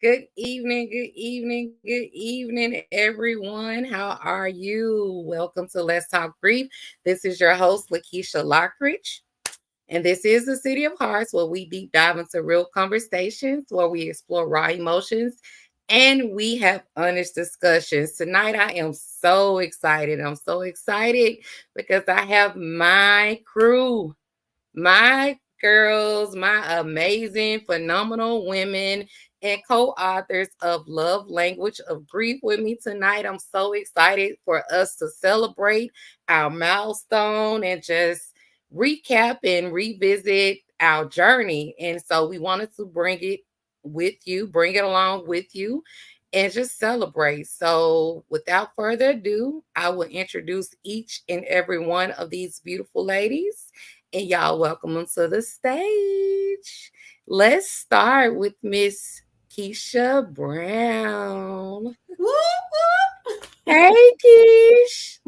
Good evening, everyone. How are you? Welcome to Let's Talk Grief. This is your host, Lakecia Lockridge. And this is the City of Hearts, where we deep dive into real conversations, where we explore raw emotions, and we have honest discussions. Tonight, I am so excited. I'm so excited because I have my crew, my girls, my amazing, phenomenal women, and co authors of Love Language of Grief with me tonight. I'm so excited for us to celebrate our milestone and just recap and revisit our journey. And so we wanted to bring it with you, bring it along with you. And just celebrate. So, without further ado, I will introduce each and every one of these beautiful ladies and y'all welcome them to the stage. Let's start with Miss Keisha Brown. Woo, woo. Hey, Keish.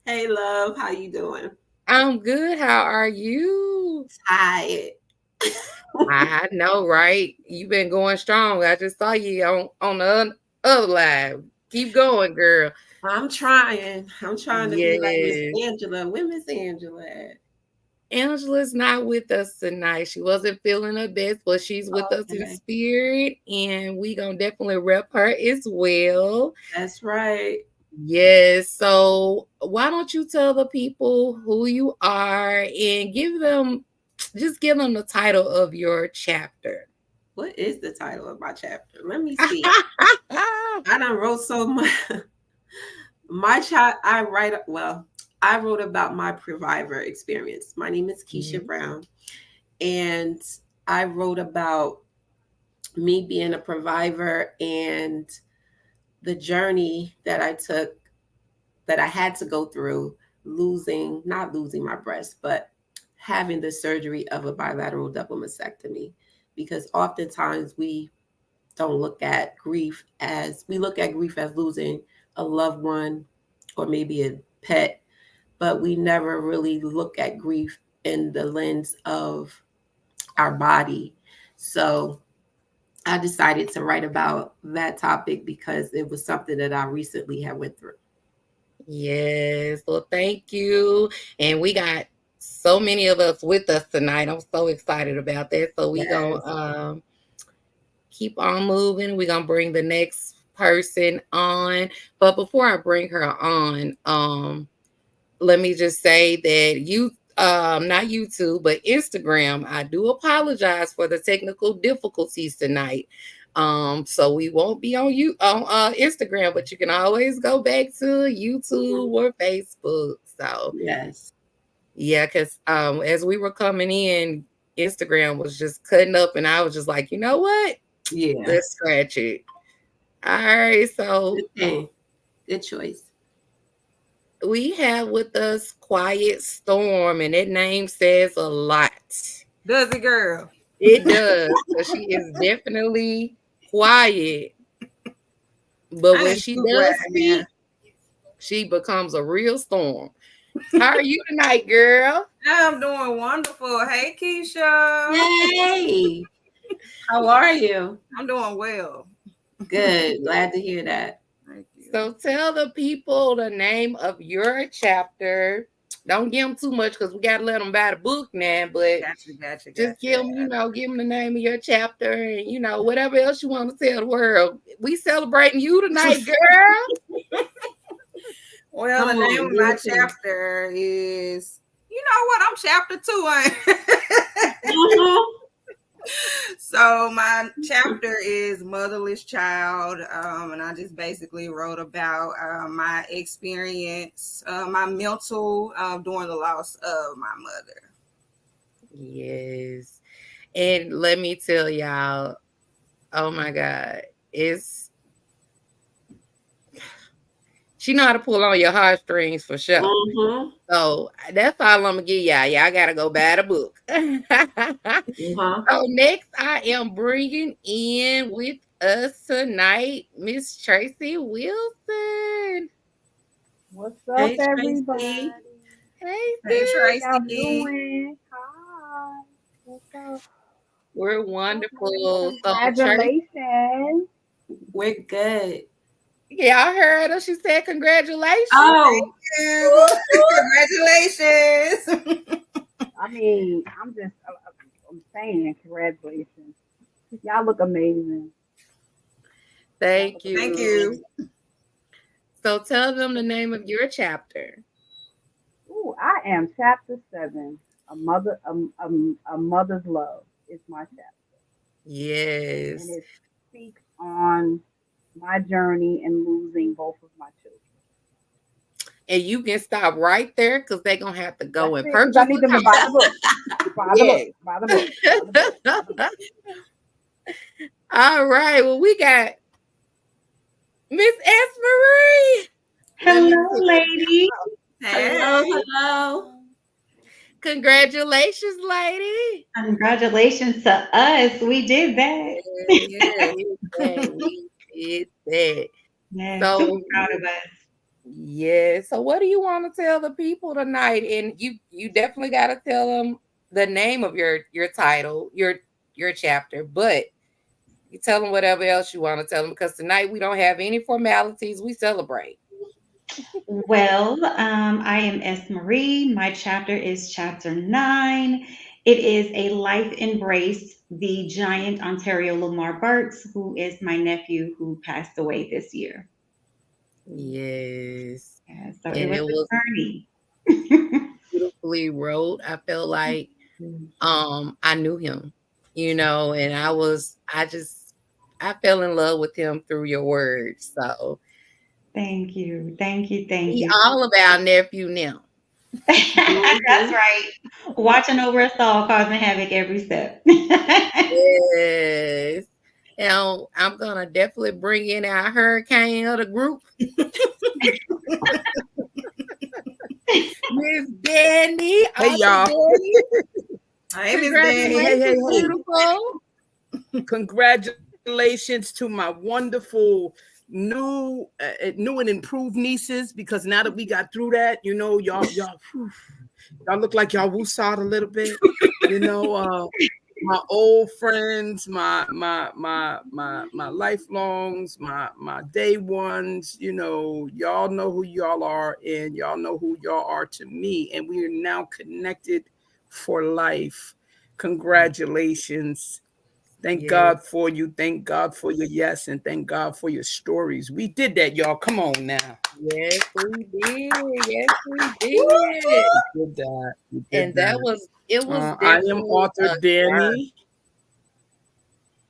Hey, love. How you doing? I'm good. How are you? Tired. I know, right? You've been going strong. I just saw you on the other live. Keep going, girl. I'm trying. I'm trying to be like Miss Yes. Angela. Where Miss Angela at? Angela's not with us tonight. She wasn't feeling her best, but she's with us in Okay. spirit, and we gonna definitely rep her as well. That's right. Yes. So why don't you tell the people who you are and give them the title of your chapter. What is the title of my chapter? Let me see. I done wrote so much. I wrote about my Previver experience. My name is Keisha Brown, and I wrote about me being a Previver and the journey that I took, that I had to go through, not losing my breast, but having the surgery of a bilateral double mastectomy. Because oftentimes we don't look at grief as losing a loved one or maybe a pet, but we never really look at grief in the lens of our body. So I decided to write about that topic because it was something that I recently had went through. Yes. Well, thank you. And we got so many of us with us tonight. I'm so excited about that. So we gonna Yes. keep on moving. We're gonna bring the next person on. But before I bring her on, let me just say that not YouTube, but Instagram, I do apologize for the technical difficulties tonight. So we won't be on Instagram, but you can always go back to YouTube or Facebook. So Yes. yeah, because as we were coming in, Instagram was just cutting up, and I was just like, you know what? Yeah. Let's scratch it. All right, so Good thing. Good choice. we have with us Quiet Storm, and that name says a lot. Does it, girl? It does. So she is definitely quiet, but I when ain't she too quiet does now. speak, she becomes a real storm. How are you tonight, girl? I'm doing wonderful. Hey, Keisha. Yay! How are you? I'm doing well. Good. Glad to hear that. Thank you. So tell the people the name of your chapter. Don't give them too much because we gotta let them buy the book now. But just Gotcha. give them the name of your chapter and whatever else you want to tell the world. We celebrating you tonight, girl. Well, Come the name on, of give my it to me. chapter is, you know what? I'm chapter 2. Mhm. So my chapter is Motherless Child, and I just basically wrote about my experience, my mental during the loss of my mother. Yes. And let me tell y'all, oh my God, she know how to pull on your heartstrings for sure. Mhm. So that's all I'm gonna give y'all. Y'all gotta go buy the book. Mhm. So next, I am bringing in with us tonight Miss Tracy Wilson. What's up, Hey, everybody? Tracy. Hey, Hey, How sis. y'all Tracy. doing? Hi. What's up? We're Okay. wonderful. So Tracy, Congratulations. We're good. Yeah, I heard her. She said congratulations. Oh, Congratulations. I mean, I'm saying congratulations. Y'all look amazing. Y'all Thank look Thank you. you. amazing. So tell them the name of your chapter. Ooh, I am chapter 7. A mother's love is my chapter, and Yes. it speaks on my journey in losing both of my children. And you can stop right there because they're going to have to That's go and it, because I purchase need a them to buy the book. Buy the book. copy. Buy the book. Buy the book. Buy the book. Yes. All right. Well, we got Miss S. Marie. Let me Hello, see. lady. hello, Hey. hello. Congratulations, lady. Congratulations to us. We did that. Yeah, we did that. We did that. Yeah, super So, proud of us. yeah. So, what do you want to tell the people tonight? And you definitely got to tell them the name of your title, your chapter. But you tell them whatever else you want to tell them because tonight we don't have any formalities. We celebrate. Well, I am S. Marie. My chapter is chapter 9. It is a life embrace, the giant Ontario Lamar Burks, who is my nephew who passed away this year. Yes, Yeah, so it and was it was a journey. beautifully wrote. I felt like I knew him, and I fell in love with him through your words. So Thank you. Thank you. Thank he you. all about nephew now. That's Mhm. right. Watching over us all, causing havoc every step. Yes. And I'm gonna definitely bring in our hurricane of the group, Miss Danny, Hey Author y'all. Danny. Hey, Miss Danny. Congratulations, beautiful. Congratulations to my wonderful new and improved nieces, because now that we got through that, y'all look like y'all woosawed a little bit. You know, my old friends, my lifelongs, my day ones, y'all know who y'all are and y'all know who y'all are to me. And we are now connected for life. Congratulations. Thank Yes, God for you. Thank God for your yes, and thank God for your stories. We did that, y'all. Come on now. yes, we did. Yes, we did. We did that. We did And that that. was it was I am definitely author a journey. Danny.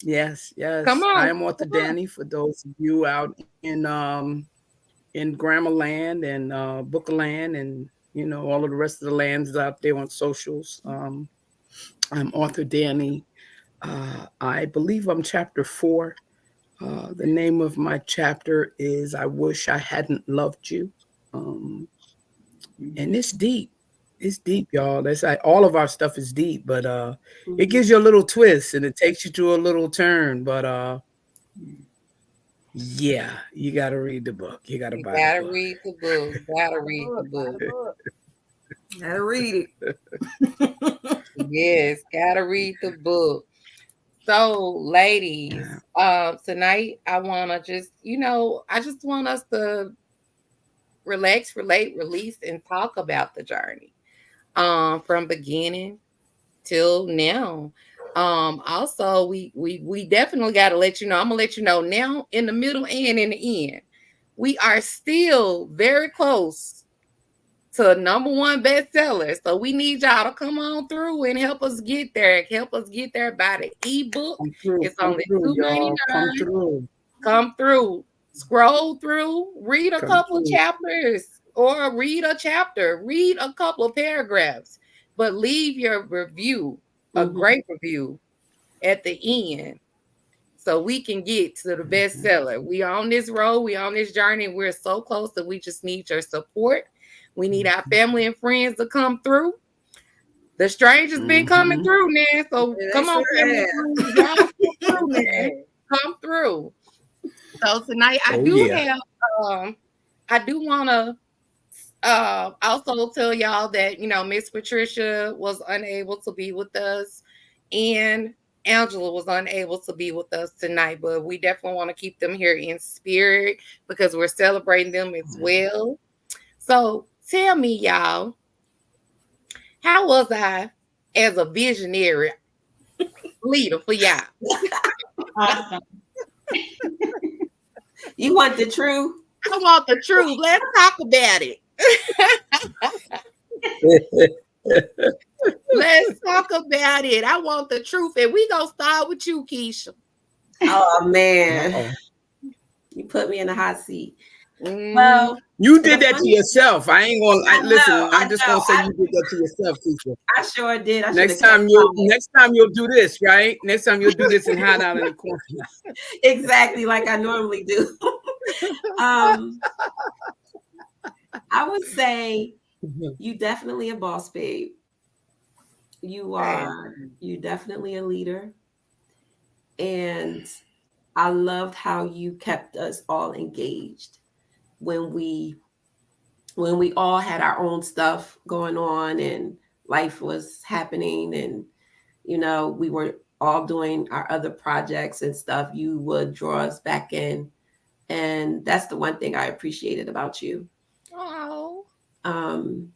Yes, Come yes. I on, am author come on. Danny for those of you out in Grammar Land and Booker Land, and all of the rest of the lands out there on socials. I'm author Danny. I believe I'm chapter 4. The name of my chapter is "I Wish I Hadn't Loved You," and it's deep. It's deep, y'all. That's like all of our stuff is deep, but it Mhm. gives you a little twist and it takes you to a little turn. But yeah, you got to read the book. You got to You buy the gotta book. read the book. Gotta Buy the read the book. Buy book. the book. Gotta read Yes, gotta read the book. So, ladies, tonight I wanna I just want us to relax, relate, release, and talk about the journey. From beginning till now. Also we definitely gotta let you know. I'm gonna let you know now, in the middle and in the end. We are still very close to number one bestseller. So we need y'all to come on through and help us get there. Help us get there by the ebook. It's Come only through, y'all. Come $2.99. through. Come through, scroll through, read a Come couple of through. chapters or read a chapter, read a couple of paragraphs, but leave your review, a Mhm. great review at the end so we can get to the bestseller. We on this road, we on this journey, we're so close that we just need your support. We need our family and friends to come through. The stranger's been coming Mm-hmm. through now, so it. They come on, sure family and have. friends, y'all come through now. Come through. So tonight Oh yeah. um I do wanna also tell y'all that Miss Patricia was unable to be with us, and Angela was unable to be with us tonight, but we definitely want to keep them here in spirit because we're celebrating them as well. So tell me, y'all, how was I as a visionary leader for y'all? Awesome. You want the truth? I want the truth. Let's talk about it. Let's talk about it. I want the truth. And we gonna start with you, Keisha. Oh man, Uh-oh. you put me in a hot seat. Mm, Well, You the did that to funny, yourself. I ain't gonna listen. I'm just gonna say I you did that to yourself, teacher. I sure did. I should Next have kept time quiet. you'll do this, right? Next time you'll do this and hide out in the corner. Exactly like I normally do. um, I would say you definitely a boss, babe. thank You definitely a leader, and I loved how you kept us all engaged when we all had our own stuff going on and life was happening, and we were all doing our other projects and stuff. You would draw us back in, and that's the one thing I appreciated about you. Oh, um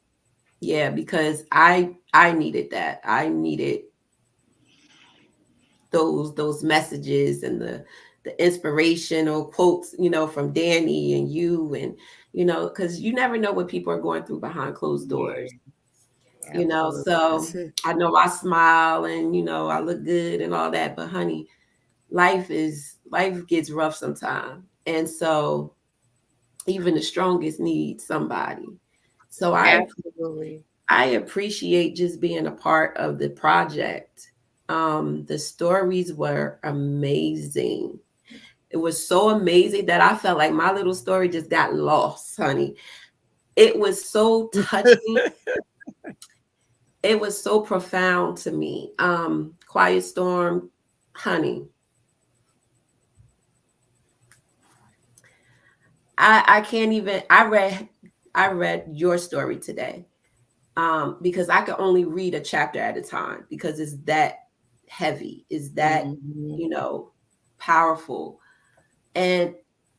yeah, because I needed that. I needed those messages and the inspirational quotes, from Danny and you, and because you never know what people are going through behind closed yeah, doors. absolutely. So That's it. I know I smile and I look good and all that, but honey, life gets rough sometimes. And so even the strongest need somebody. So Absolutely. I appreciate just being a part of the project. The stories were amazing. It was so amazing that I felt like my little story just got lost, honey. It was so touching. It was so profound to me. Quiet Storm, honey. I can't even. I read your story today, because I could only read a chapter at a time because it's that heavy, is that Mhm. you know powerful, and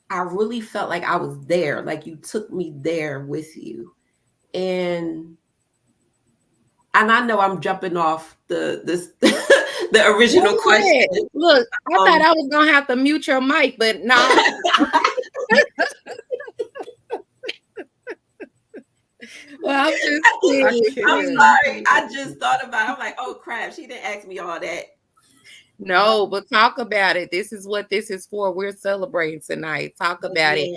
I really felt like I was there, like you took me there with you, and I know I'm jumping off the this the Go original ahead. question. Look, I thought Um, I was gonna have to mute your mic, but nah. Well, I'm just I kidding. I'm can't. sorry, I just thought about it. I'm like, oh crap, she didn't ask me all that. But, No, but talk about it. This is what this is for. We're celebrating tonight. Talk but about it.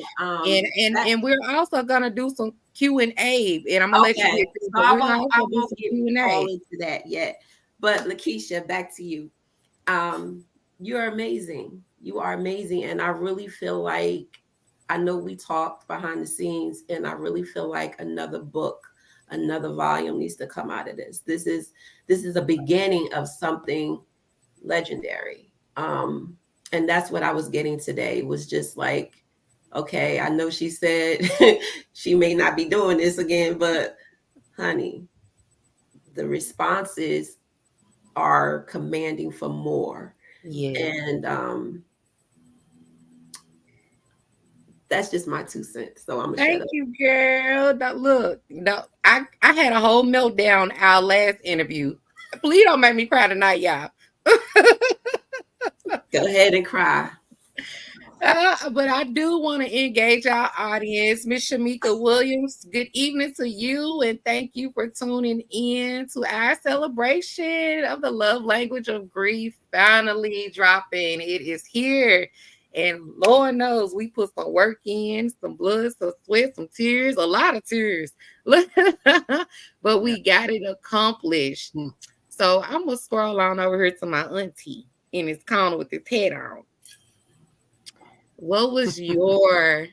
yeah, that And we're also gonna do some Q&A. And I'm gonna let you okay. get through, So but I we're gonna won't I also do won't some get all Q&A. into that yet. But Lakecia, back to you. Um, you're amazing. You are amazing, and I really feel like I know we talked behind the scenes, and I really feel like another book, another volume needs to come out of this. This is a beginning of something legendary. And that's what I was getting today, was just like, okay, I know she said she may not be doing this again, but honey, the responses are commanding for more. Yeah. And that's just my 2 cents. So I'm gonna shut Thank up. you, girl. Now, look, no, I had a whole meltdown our last interview. Please don't make me cry tonight, y'all. Go ahead and cry. But I do want to engage our audience. Miss Shamika Williams, good evening to you, and thank you for tuning in to our celebration of the love language of grief finally dropping. It is here. And Lord knows we put some work in, some blood, some sweat, some tears, a lot of tears. But Yeah. we got it accomplished. Hmm. So I'm gonna scroll on over here to my auntie in his corner with his head on. What was your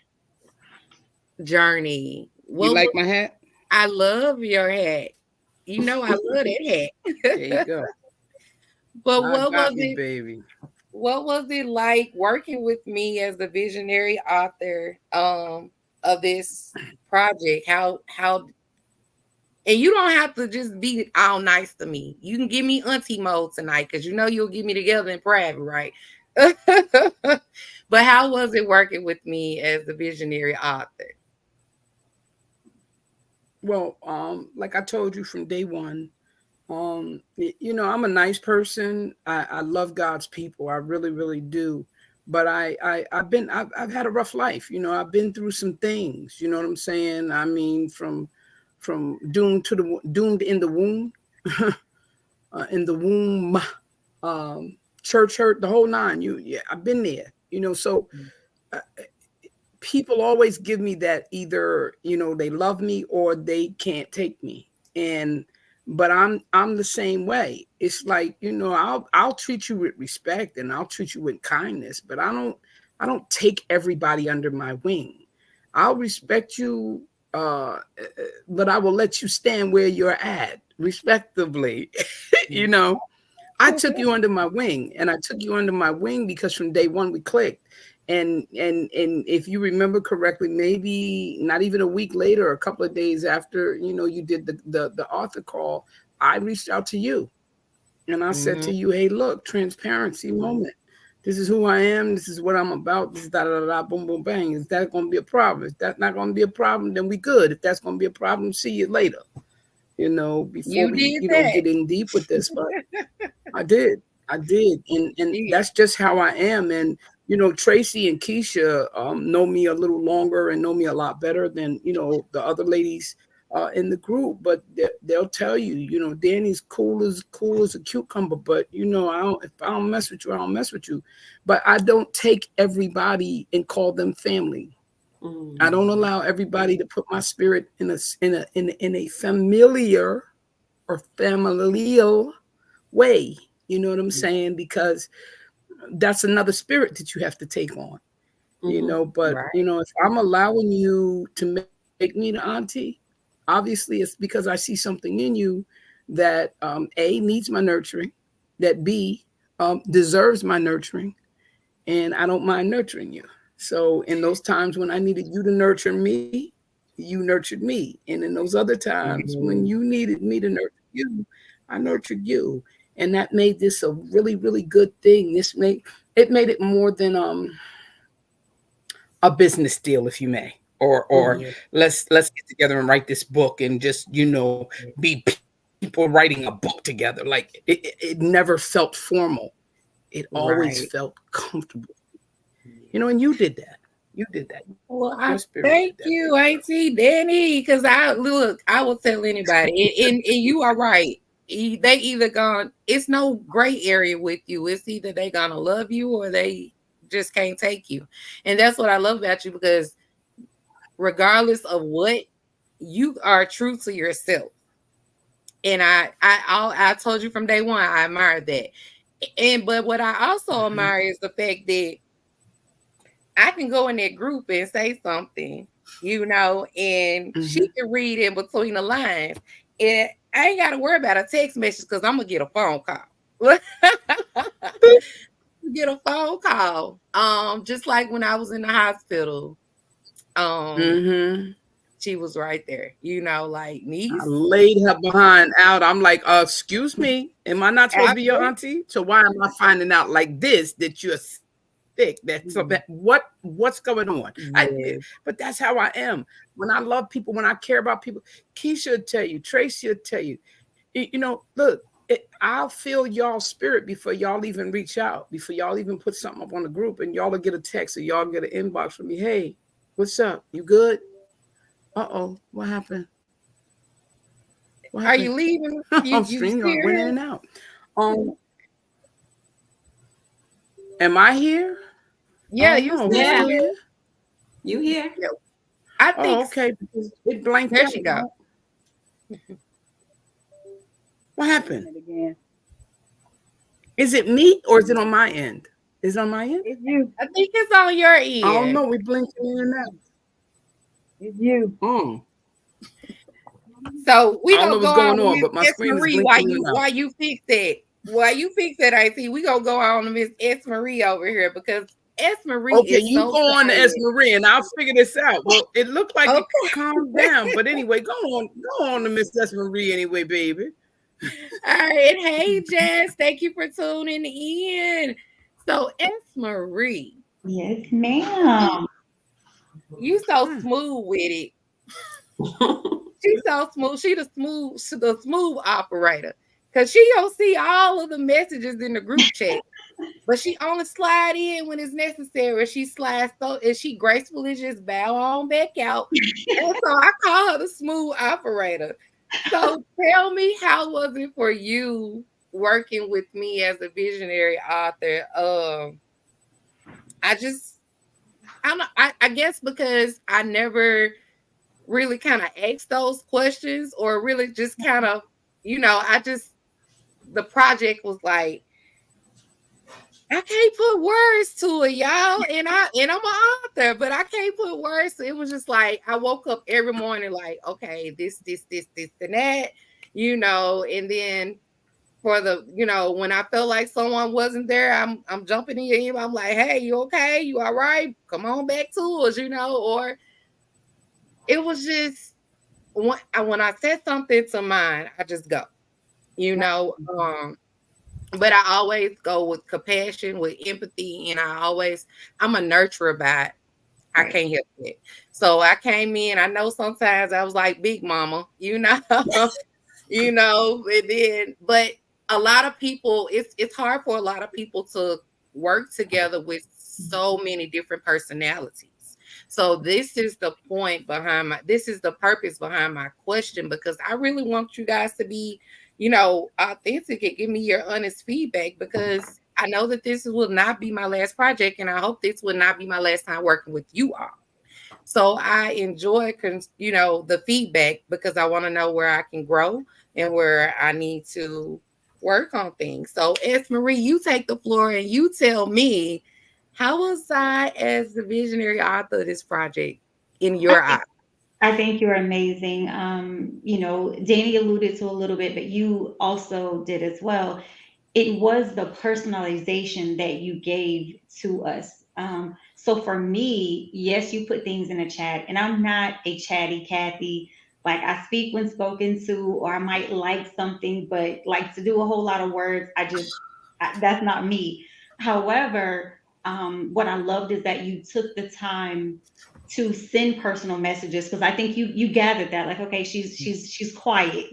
journey? You What like was my hat? I love your hat. You know I love that There you hat. go. But I got me, baby. what was it like working with me as the visionary author of this project? How And you don't have to just be all nice to me. You can give me auntie mode tonight because you know you'll get me together in private, right? But how was it working with me as the visionary author? Well, like I told you from day one, I'm a nice person. I love God's people. I really, really do. But I've had a rough life. I've been through some things. You know what I'm saying? I mean, from doomed in the womb, in the womb, church hurt, the whole nine. Yeah, I've been there. So uh, people always give me that either they love me or they can't take me. And but I'm the same way. It's like, I'll treat you with respect and I'll treat you with kindness, but I don't take everybody under my wing. I'll respect you, but I will let you stand where you're at respectively. you know I took you under my wing, and I took you under my wing because from day one we clicked. And if you remember correctly, maybe not even a week later, a couple of days after, you did the author call, I reached out to you and I said Mhm. to you, hey, look, transparency moment. This is who I am. This is what I'm about. This is da da da da, boom boom bang. Is that going to be a problem? If that's not going to be a problem, then we good. If that's going to be a problem, see you later. Before You we, did that. get in deep with this. But I did. I did. And Yeah. that's just how I am. And, Tracy and Keisha know me a little longer and know me a lot better than, the other ladies in the group. But they'll tell you, Danny's cool as a cucumber. But, if I don't mess with you, I don't mess with you. But I don't take everybody and call them family. I don't allow everybody to put my spirit in a familiar or familial way. You know what I'm saying? Because that's another spirit that you have to take on. But Right. if I'm allowing you to make me the auntie, obviously it's because I see something in you that A, needs my nurturing, that B, deserves my nurturing, and I don't mind nurturing you. So in those times when I needed you to nurture me, you nurtured me. And in those other times when Mhm. you needed me to nurture you, I nurtured you. And that made this a really, really good thing. It made it more than a business deal, if you may. Or Yeah. let's get together and write this book and just, be people writing a book together. Like it never felt formal. It always Right. felt comfortable. And you did that. You did that. Your Well, spirit I did that, big thank girl. you, Auntie Danny, because I look, I will tell anybody, and you are right. They either gone, it's no gray area with you. It's either they gonna love you or they just can't take you. And that's what I love about you because regardless of what, you are true to yourself. And I told you from day one, I admired that. And but what I also Mhm. admire is the fact that I can go in that group and say something, and Mhm. she can read in between the lines. And I ain't got to worry about a text message because I'm gonna get a phone call. Get a phone call. Just like when I was in the hospital, um, Mhm. she was right there. Like I niece. laid her behind out. I'm like, excuse me, am I not supposed to be your Absolutely. auntie? So why am I finding out like this that you're sick? What's going on? Yes. But that's how I am. When I love people, when I care about people, Keisha will tell you, Tracy will tell you. Look, I'll feel y'all spirit before y'all even reach out, before y'all even put something up on the group, and y'all will get a text or y'all get an inbox from me. Hey, what's up? You good? Uh-oh, what happened? What Are happened? you leaving? You StreamYard went in serious? and out. Um, am I here? I Yeah, don't you know. Are we still Yeah, still here. here? you here? Yeah. I think Oh, okay. Because it blanked there out. she go. What You're happened? in it again. Is it me or is it on my end? Is it on my end? It's you. I think it's on your I don't end. know. We blinked in and out. It's you. So I we don't know gonna what's go going on to on, Miss but my S screen is Marie blinking in and out. while you fix that. While you fix that, I see we gonna go on to Miss S Marie over here because S. Marie Okay, is you so go on to S. quiet. Marie, and I'll figure this out. Well, it looked like it Okay. calmed down, but anyway, go on to Miss S. Marie anyway, baby. All right. Hey, Jess. Thank you for tuning in. So, S. Marie, Yes, you, ma'am. you so Hmm. smooth with it. She's so smooth. She the smooth operator. Cause she don't see all of the messages in the group chat. But she only slide in when it's necessary. She slides so and she gracefully just bow on back out. And so I call her the smooth operator. So tell me, how was it for you working with me as a visionary author? I just I guess because I never really kind of asked those questions or really just kind of, I just the project was like, I can't put words to it, y'all. And I'm an author, but I can't put words to it. It was just like I woke up every morning like, okay, this, and that, and then for when I felt like someone wasn't there, I'm jumping in your ear. I'm like, hey, you okay? You all right? Come on back to us. Or it was just when I said something to mine, I just go, you know. But I always go with compassion, with empathy, and I'm a nurturer by it. I Right. can't help it. So I came in. I know sometimes I was like Big Mama, and then but a lot of people, it's hard for a lot of people to work together with so many different personalities. So this is the purpose behind my question, because I really want you guys to be, authentic and give me your honest feedback, because I know that this will not be my last project, and I hope this will not be my last time working with you all. So I enjoy, the feedback, because I want to know where I can grow and where I need to work on things. So, S. Marie, you take the floor and you tell me, how was I as the visionary author of this project in I your think eyes? I think you're amazing. Danny alluded to a little bit, but you also did as well. It was the personalization that you gave to us. So for me, yes, you put things in a chat, and I'm not a chatty Cathy. Like I speak when spoken to, or I might like something, but like to do a whole lot of words, that's not me. However, what I loved is that you took the time to send personal messages, because I think you gathered that, like, okay, she's quiet.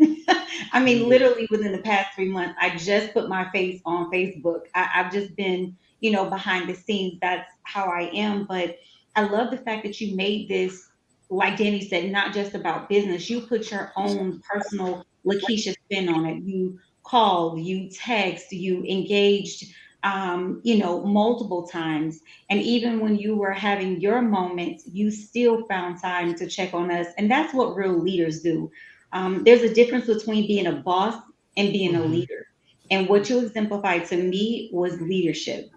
I mean, Yeah. literally within the past 3 months, I just put my face on Facebook. I've just been, behind the scenes. That's how I am. But I love the fact that you made this, like Danny said, not just about business. You put your own personal Lakecia spin on it. You called, you text, you engaged, multiple times. And even when you were having your moments, you still found time to check on us. And that's what real leaders do. There's a difference between being a boss and being a leader. And what you exemplified to me was leadership.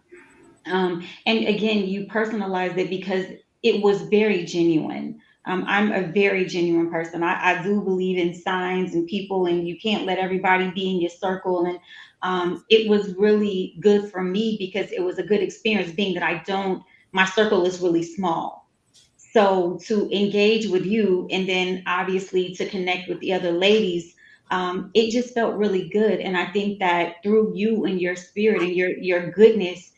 And again, you personalized it because it was very genuine. I'm a very genuine person. I do believe in signs and people, and you can't let everybody be in your circle. And it was really good for me because it was a good experience, being that my circle is really small. So to engage with you, and then obviously to connect with the other ladies, it just felt really good. And I think that through you and your spirit and your goodness,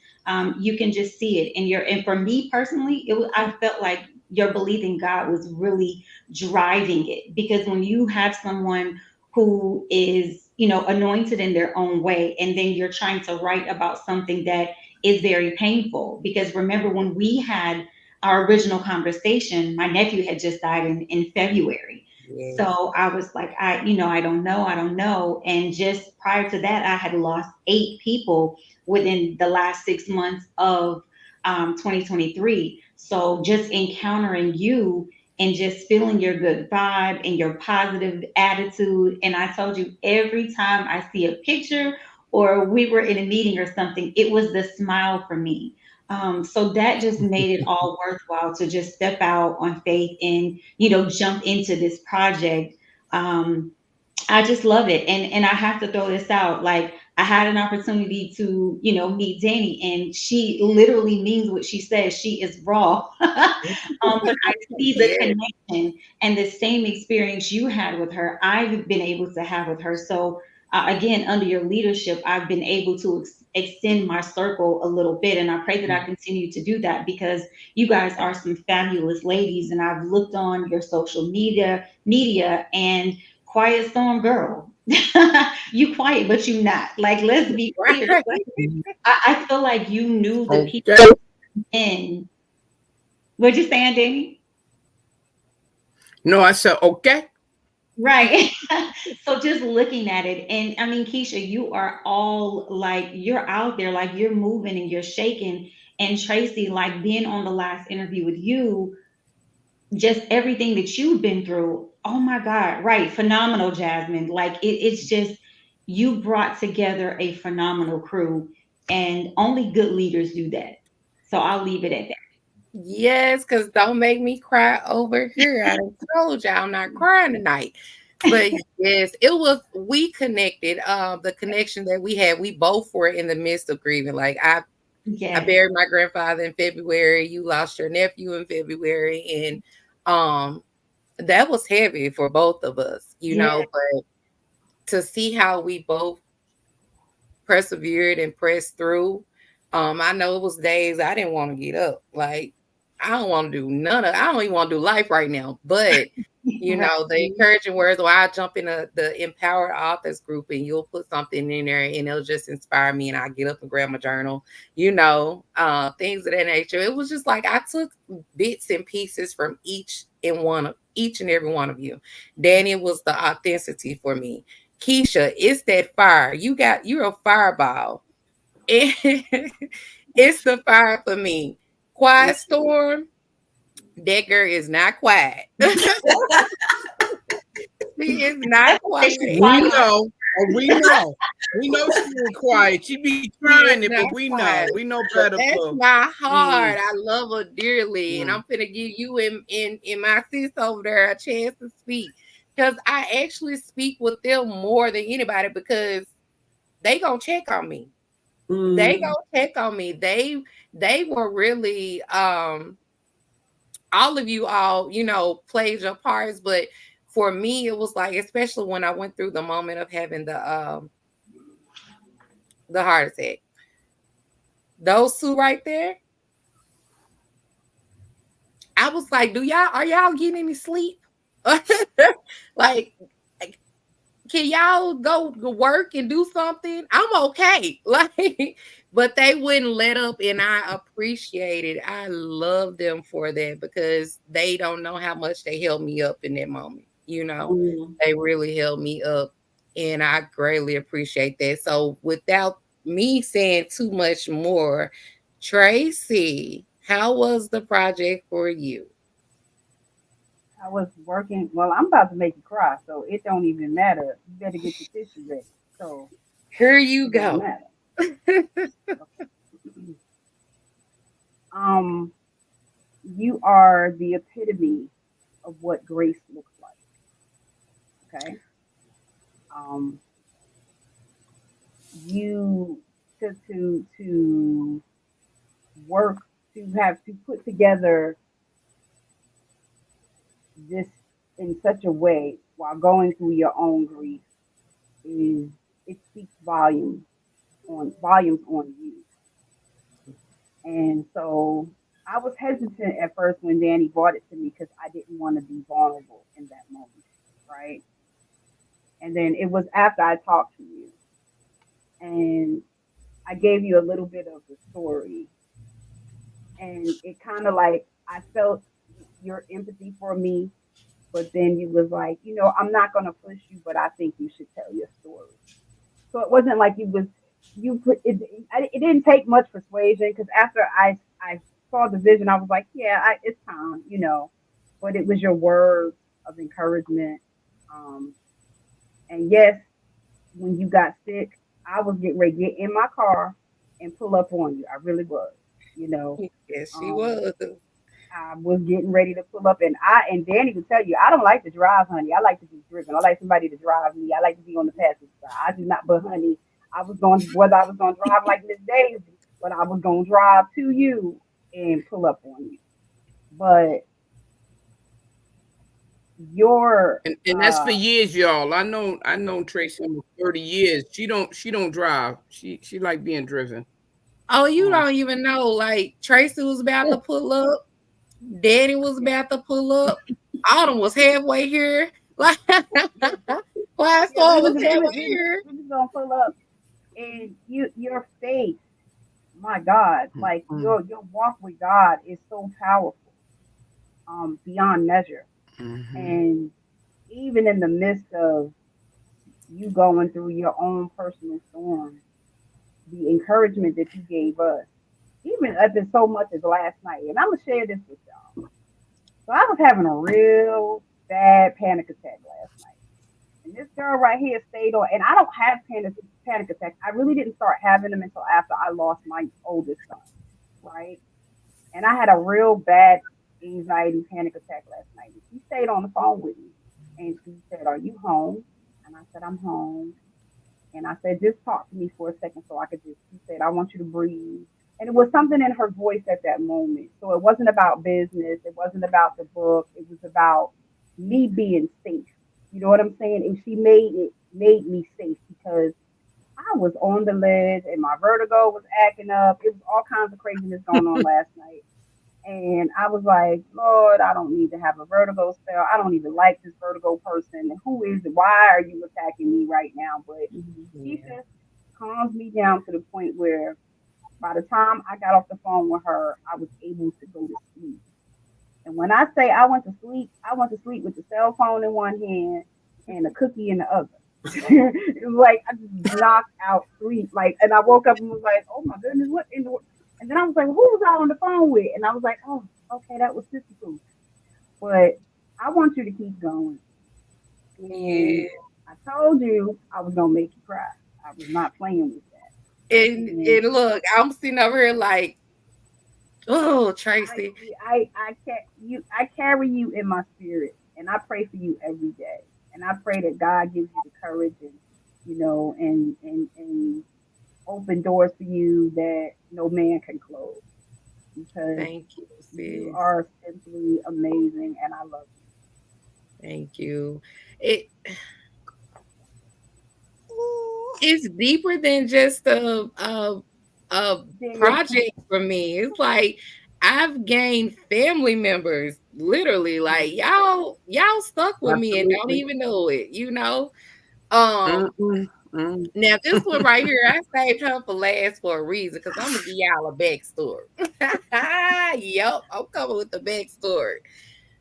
you can just see it. And for me personally, I felt like your belief in God was really driving it, because when you have someone who is, anointed in their own way, and then you're trying to write about something that is very painful. Because remember, when we had our original conversation, my nephew had just died in February. Yes. So I was like, I don't know. And just prior to that, I had lost 8 people within the last 6 months of 2023. So just encountering you and just feeling your good vibe and your positive attitude. And I told you, every time I see a picture or we were in a meeting or something, it was the smile for me. So that just made it all worthwhile to just step out on faith and, jump into this project. I just love it. And I have to throw this out. Like, I had an opportunity to, meet Danny, and she literally means what she says. She is raw. But I see the Yes. connection and the same experience you had with her, I've been able to have with her. So, again, under your leadership, I've been able to extend my circle a little bit. And I pray that I continue to do that because you guys are some fabulous ladies. And I've looked on your social media and quiet storm girl. You quiet, but you not. Like, let's be clear. Right. I feel like you knew the people Okay. in. What you saying, Danny? No, I said okay. Right. So just looking at it, and I mean, Keisha, you are all like, you're out there, like you're moving and you're shaking. And Tracy, like being on the last interview with you, just everything that you've been through. Oh my God, right. Phenomenal, Jasmine. Like it's just, you brought together a phenomenal crew, and only good leaders do that. So I'll leave it at that. Yes, because don't make me cry over here. I done told you I'm not crying tonight. But yes, it was we connected. The connection that we had, we both were in the midst of grieving. Like I Yes. buried my grandfather in February. You lost your nephew in February, and um, that was heavy for both of us, Yeah. But to see how we both persevered and pressed through. I know it was days I didn't want to get up. Like I don't want to do I don't even want to do life right now. But Right. the encouraging words, or I jump in the empowered authors group and you'll put something in there and it'll just inspire me and I get up and grab my journal, things of that nature. It was just like I took bits and pieces from each and every one of you. Danny was the authenticity for me. Keisha, it's that fire. You're a fireball. It's the fire for me. Quiet storm, that girl is not quiet. She is not That's what they quiet. should We quiet. know. Oh, we know. We know she ain't quiet. She be She trying is it, but not we know. quiet. We know But better that's for. my Mm, heart. I love her dearly. And mm. I'm finna give you in my sis over there a chance to speak. Because I actually speak with them more than anybody because they gonna check on me. They Mm. gonna check on me. They were really all of you all, played your parts, but for me it was like, especially when I went through the moment of having the heart attack. Those two right there, I was like, are y'all getting any sleep? Like, can y'all go to work and do something? I'm okay. Like, but they wouldn't let up, and I appreciate it. I love them for that because they don't know how much they held me up in that moment. Mm. They really held me up, and I greatly appreciate that. So, without me saying too much more, Tracy, how was the project for you? I was working. Well, I'm about to make you cry, so it don't even matter. You better get your tissue ready. So Here you it don't go. matter. Um, you are the epitome of what grace looks like. Okay. Um, you to work to have to put together this in such a way while going through your own grief is it speaks volumes on you. And so I was hesitant at first when Danny brought it to me because I didn't want to be vulnerable in that moment, right? And then it was after I talked to you and I gave you a little bit of the story, and it kind of like I felt your empathy for me, but then you was like, I'm not gonna push you, but I think you should tell your story. So it wasn't like you put it. It didn't take much persuasion because after I saw the vision, I was like, yeah, it's time. But it was your words of encouragement. Um, and yes, when you got sick, I was getting ready to get in my car and pull up on you. I really was. You know, Yes, she um, was. I was getting ready to pull up, and Danny would tell you, I don't like to drive, honey. I like to be driven. I like somebody to drive me. I like to be on the passenger side. I do not, but honey, I was going, whether I was going to drive like Miss Daisy, but I was going to drive to you and pull up on you. But your, And that's for years, y'all. I know Tracy almost 30 years. She don't drive. She like being driven. Oh, you Um, don't even know. Like Tracy was about to pull up, Daddy was about to pull up, Autumn was halfway here. Like Class yeah, Star was halfway here. we was going to pull up, and your face, my God, like mm, your walk with God is so powerful, beyond measure. mhm, And even in the midst of you going through your own personal storm, the encouragement that you gave us, even up as so much as last night. And I'm gonna share this with y'all. So I was having a real bad panic attack last night. And this girl right here stayed on, and I don't have panic attacks. I really didn't start having them until after I lost my oldest son, right? And I had a real bad anxiety panic attack last night. And she stayed on the phone with me, and she said, "Are you home?" And I said, "I'm home." And I said, "Just talk to me for a second so I could just," she said, "I want you to breathe." And it was something in her voice at that moment. So it wasn't about business. It wasn't about the book. It was about me being safe. You know what I'm saying? And she made me safe because I was on the ledge and my vertigo was acting up. It was all kinds of craziness going on last night. And I was like, Lord, I don't need to have a vertigo spell. I don't even like this vertigo person. And who is it? Why are you attacking me right now? But she Yeah. just calms me down to the point where by the time I got off the phone with her, I was able to go to sleep. And when I say I went to sleep with the cell phone in one hand and a cookie in the other. It was like I just knocked out sleep. Like, and I woke up and was like, "Oh my goodness, what in the?" And then I was like, "Who was I on the phone with?" And I was like, "Oh, okay, that was Sister Pooh." But I want you to keep going. Yeah. And I told you I was gonna make you cry. I was not playing with that. And And look, I'm sitting over here like, oh, I Tracy. I carry you in my spirit, and I pray for you every day. And I pray that God gives you the courage and and open doors for you that no man can close because Thank you, you sis. are simply amazing, and I love Thank you. It it's deeper than just a you. project for me. It's like I've gained family members, literally. Like y'all stuck with me and don't absolutely. even know it. You know. Um. Mm-mm, mm. Now this one right here, I saved her for last for a reason because I'm gonna give y'all a backstory. Yep, I'm coming with the backstory.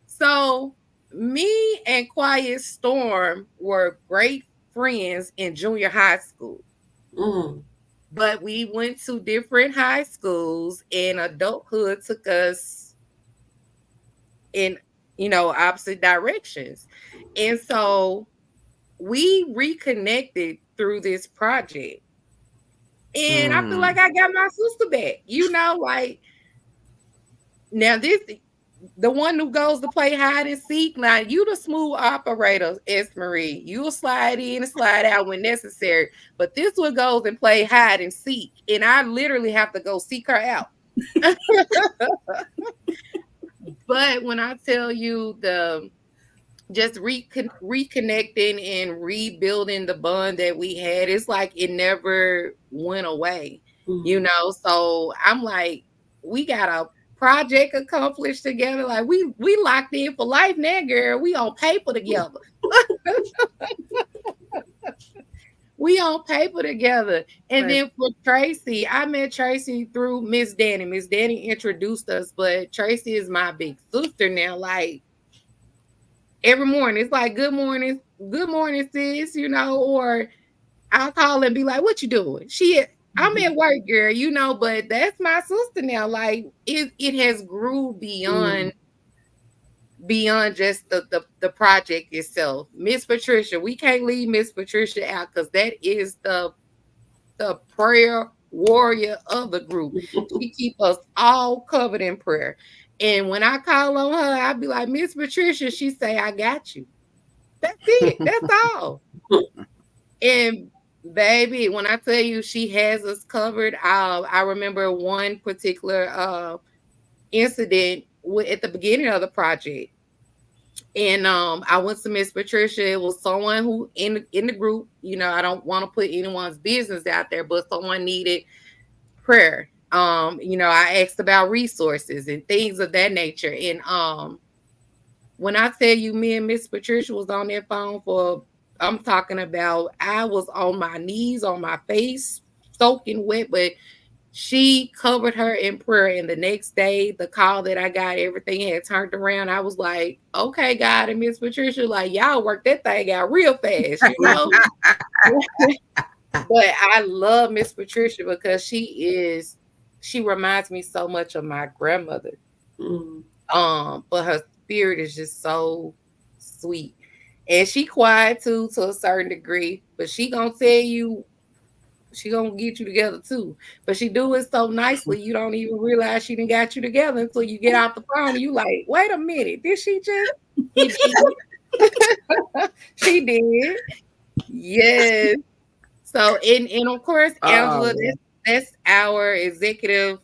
So me and Quiet Storm were great friends in junior high school. Mm. But we went to different high schools and adulthood took us in, opposite directions. And so we reconnected through this project. And I feel like Mm. I got my sister back, like now this the one who goes to play hide and seek. Now you the smooth operator, S. Marie. You'll slide in and slide out when necessary. But this one goes and play hide and seek. And I literally have to go seek her out. But when I tell you the just reconnecting and rebuilding the bond that we had, it's like it never went away, Mm. So I'm like, we got a project accomplished together. Like we locked in for life now, girl. We on paper together. We on paper together. And But then for Tracy, I met Tracy through Miss Danny. Miss Danny introduced us, but Tracy is my big sister now. Like every morning, it's like good morning, sis, or I'll call and be like, what you doing? I'm at work, girl, but that's my sister now. Like it has grew Mm. beyond just the project itself. Miss Patricia, we can't leave Miss Patricia out because that is the prayer warrior of the group. She keep us all covered in prayer. And when I call on her, I'll be like, Miss Patricia, she say, I got you. That's it. That's all. And baby, when I tell you she has us covered, I remember one particular incident at the beginning of the project. And I went to Miss Patricia. It was someone who in the group, I don't want to put anyone's business out there, but someone needed prayer. I asked about resources and things of that nature. And when I tell you, me and Miss Patricia was on that phone for, I'm talking about, I was on my knees, on my face, soaking wet, but she covered her in prayer. And the next day, the call that I got, everything had turned around. I was like, okay, God, and Miss Patricia, like, y'all work that thing out real fast, you know? But I love Miss Patricia because she reminds me so much of my grandmother. Mm. But her spirit is just so sweet. And she quiet too to a certain degree, but she gonna tell you, she gonna get you together too. But she do it so nicely, you don't even realize she done got you together until you get out the phone and you like, wait a minute, did she just? He did. She did. Yes. So and of course, Angela, Oh, that's our executive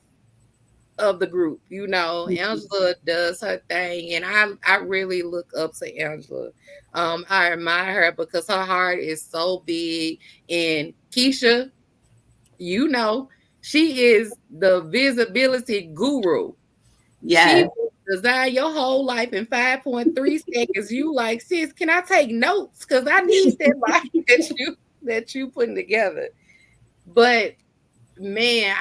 of the group. Angela does her thing, and I really look up to Angela. I admire her because her heart is so big. And Keisha, you know, she is the visibility guru. She Yes. will design your whole life in 5.3 seconds. You like, sis, can I take notes? Because I need that life that you putting together. But man,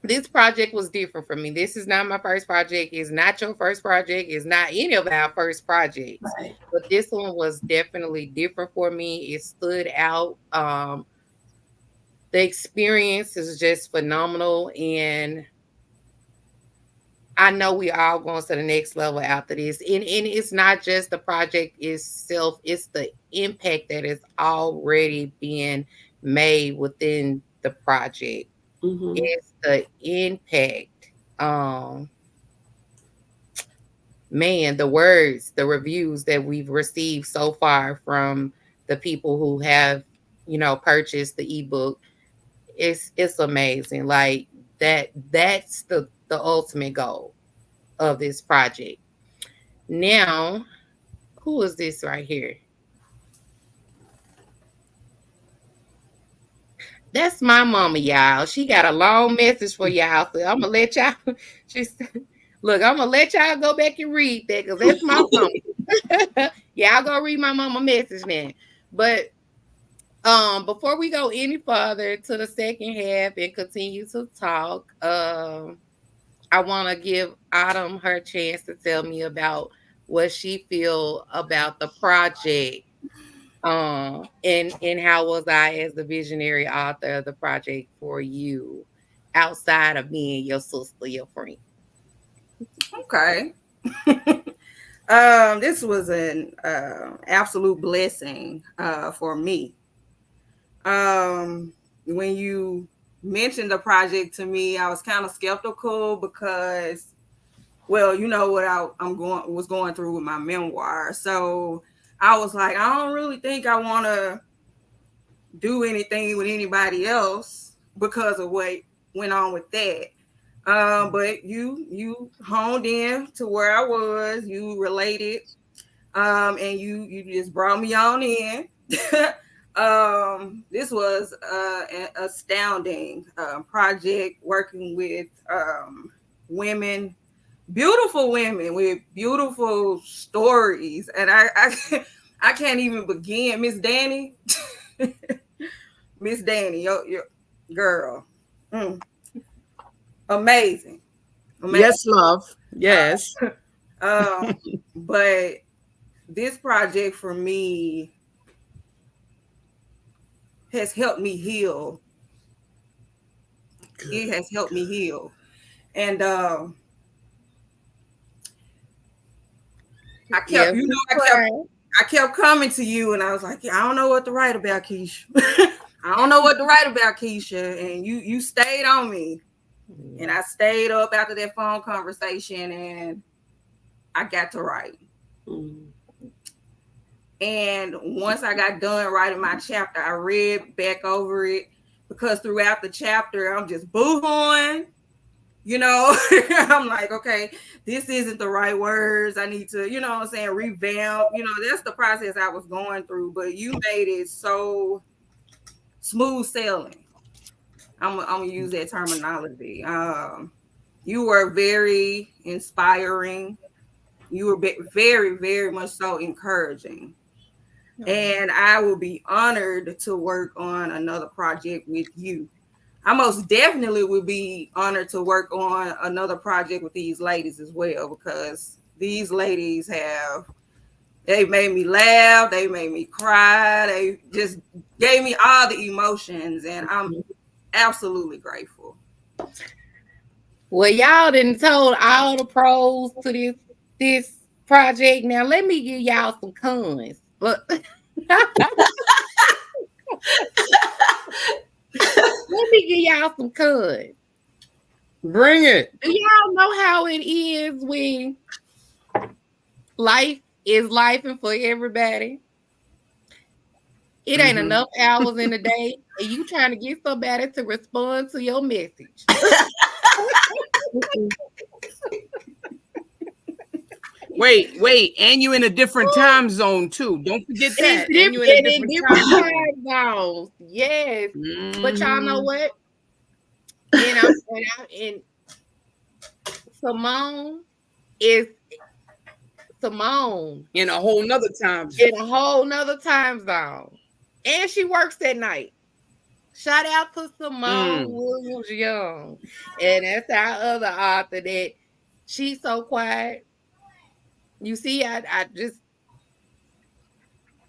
this project was different for me. This is not my first project. It's not your first project. It's not any of our first projects. Right. But this one was definitely different for me. It stood out. The experience is just phenomenal. And I know we all going to the next level after this. And it's not just the project itself, it's the impact that is already being made within the project. Mm-hmm. It's the impact. Um, Man, the words, the reviews that we've received so far from the people who have, purchased the ebook, it's amazing. Like that's the ultimate goal of this project. Now, who is this right here? That's my mama, y'all. She got a long message for y'all. So I'm gonna let y'all. She's look. I'm gonna let y'all go back and read that because that's my mama. Y'all go read my mama message now. But before we go any further to the second half and continue to talk, I want to give Autumn her chance to tell me about what she feel about the project. And how was I as the visionary author of the project for you, outside of being your sister, your friend? Okay. This was an absolute blessing for me. When you mentioned the project to me, I was kind of skeptical because, well, you know what I'm going through with my memoir. So I was like, I don't really think I want to do anything with anybody else because of what went on with that. But you honed in to where I was, you related, and you just brought me on in. This was an astounding project working with women, beautiful women with beautiful stories, and I can't even begin. Miss Danny, Miss Danny, your girl, mm, amazing, amazing. yes, love. Yes. Um, but this project for me has helped me heal. It Good. has helped me heal, and I Yeah, kept, you know, cry. I kept coming to you, and I was like, yeah, I don't know what to write about, Keisha. I don't know what to write about, Keisha, and you stayed on me, and I stayed up after that phone conversation, and I got to write. Mm. And once I got done writing my chapter, I read back over it because throughout the chapter, I'm just boo-hooing, you know. I'm like, okay, this isn't the right words. I need to, you know what I'm saying, revamp. You know, that's the process I was going through. But you made it so smooth sailing. I'm gonna use that terminology. You were very inspiring. You were very, very much so encouraging. And I will be honored to work on another project with you. I most definitely would be honored to work on another project with these ladies as well, because these ladies they made me laugh, they made me cry, they just gave me all the emotions, and I'm absolutely grateful. Well, y'all done told all the pros to this project. Now let me give y'all some cons. But let me give y'all some cons. Bring it. Do y'all know how it is when life is life and for everybody? It ain't enough hours in the day, and you trying to get somebody to respond to your message. Wait, and you in a different time zone too. Don't forget It's that. And you in a different in different different time time zones. Yes. zone. But y'all know what? And Simone is Simone In a whole nother time zone. in a whole nother time zone. And she works at night. Shout out to Simone Williams Young. And that's our other author that she's so quiet. You see, I just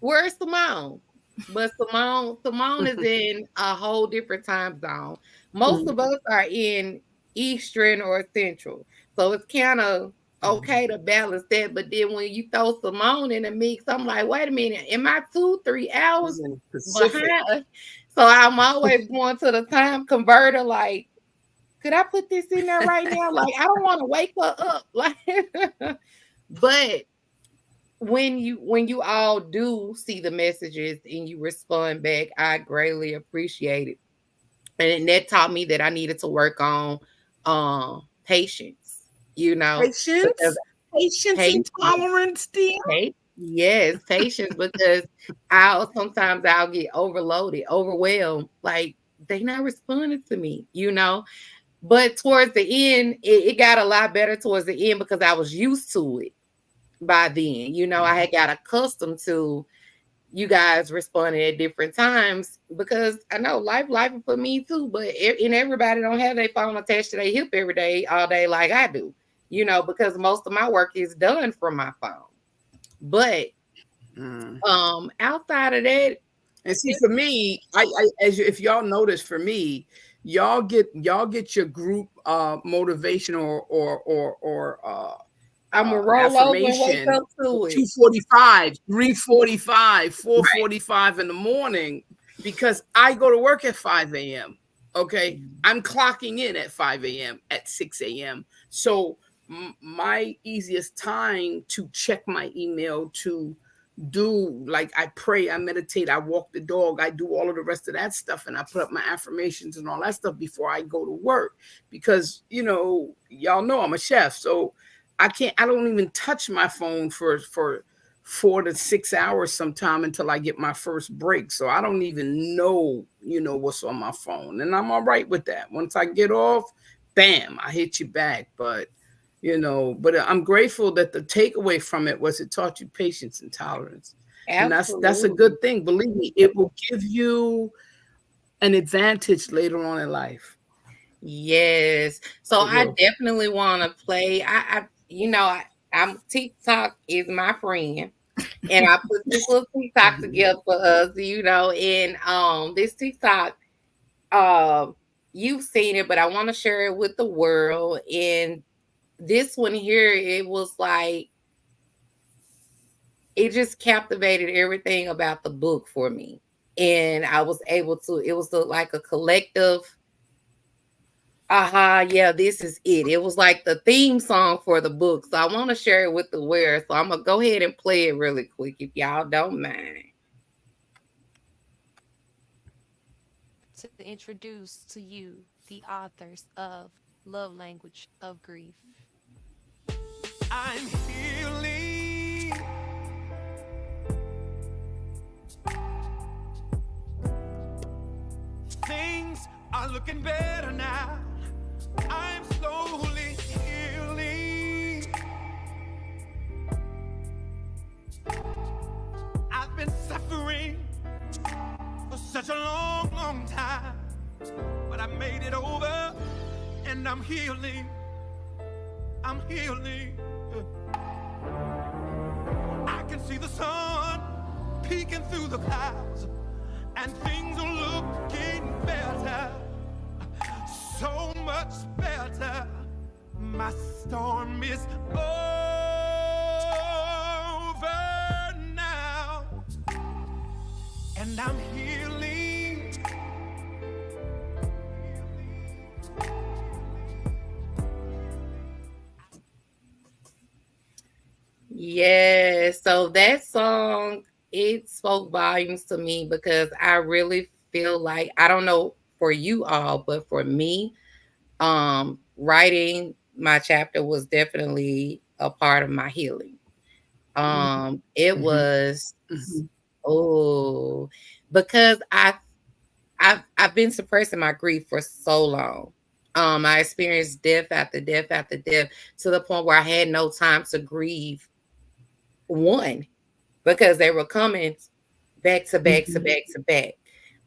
where's Simone? But Simone is in a whole different time zone. Most of us are in Eastern or Central. So it's kind of okay to balance that. But then when you throw Simone in the mix, I'm like, wait a minute, am I 2-3 hours Pacific. behind? So I'm always going to the time converter, like, could I put this in there right now? Like, I don't want to wake her up. Like, but when you all do see the messages and you respond back, I greatly appreciate it. And that taught me that I needed to work on patience, because Patience. Patience and patience, tolerance, dear. yes, patience, because I'll get overloaded, overwhelmed, like they not responding to me. But towards the end, it got a lot better towards the end because I was used to it by then. I had got accustomed to you guys responding at different times because I know life for me too, but and everybody don't have their phone attached to their hip every day, all day like I do, because most of my work is done from my phone. But outside of that, And see, for me, if y'all notice, for me, y'all get your group motivation or I'm gonna roll over and wake affirmation up to it. 2:45, 3:45, 4:45 in the morning because I go to work at 5 a.m. Okay, I'm clocking in at 5 a.m. at 6 a.m. So my easiest time to check my email, to do, like, I pray, I meditate, I walk the dog, I do all of the rest of that stuff, and I put up my affirmations and all that stuff before I go to work, because y'all know I'm a chef, so I don't even touch my phone for 4 to 6 hours sometime until I get my first break. So I don't even know what's on my phone, and I'm all right with that. Once I get off, bam, I hit you back. But I'm grateful that the takeaway from it was it taught you patience and tolerance. And that's a good Absolutely. thing. Believe me, it will give you an advantage later on in life. Yes. So It I will. definitely want to play. I'm TikTok is my friend, and I put this little TikTok together for us, and this TikTok, um, you've seen it, but I want to share it with the world. And this one here, it was like it just captivated everything about the book for me, and I was able to. It was like a collective Aha, yeah, this is it. It was like the theme song for the book. So I want to share it with the wearer. So I'm gonna go ahead and play it really quick if y'all don't mind. To introduce to you the authors of Love Language of Grief. I'm healing. Things are looking better now. I'm slowly healing. I've been suffering for such a long, long time, but I made it over and I'm healing. I'm healing. I can see the sun peeking through the clouds, and things are looking better, so much better. My storm is over now, and I'm healing. Yeah, so that song, it spoke volumes to me because I really feel like, I don't know for you all, but for me, writing my chapter was definitely a part of my healing. It Mm-hmm. was, Mm-hmm. oh, because I've been suppressing my grief for so long. I experienced death after death after death to the point where I had no time to grieve one, because they were coming back to back to Mm-hmm. back to back.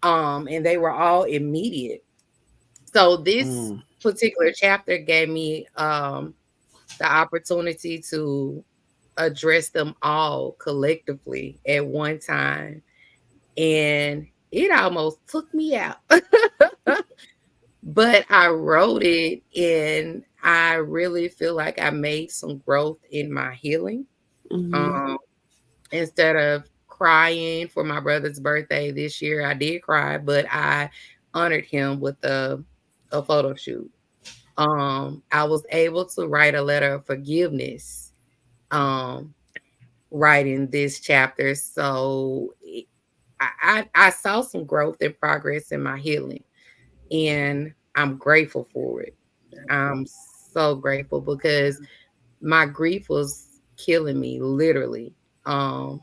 And they were all immediate. So this Mm. particular chapter gave me the opportunity to address them all collectively at one time. And it almost took me out. But I wrote it, and I really feel like I made some growth in my healing. Mm-hmm. Um, Instead of crying for my brother's birthday this year, I did cry, but I honored him with a photo shoot. I was able to write a letter of forgiveness, um, writing this chapter. So I saw some growth and progress in my healing, and I'm grateful for it. I'm so grateful because my grief was killing me literally. Um,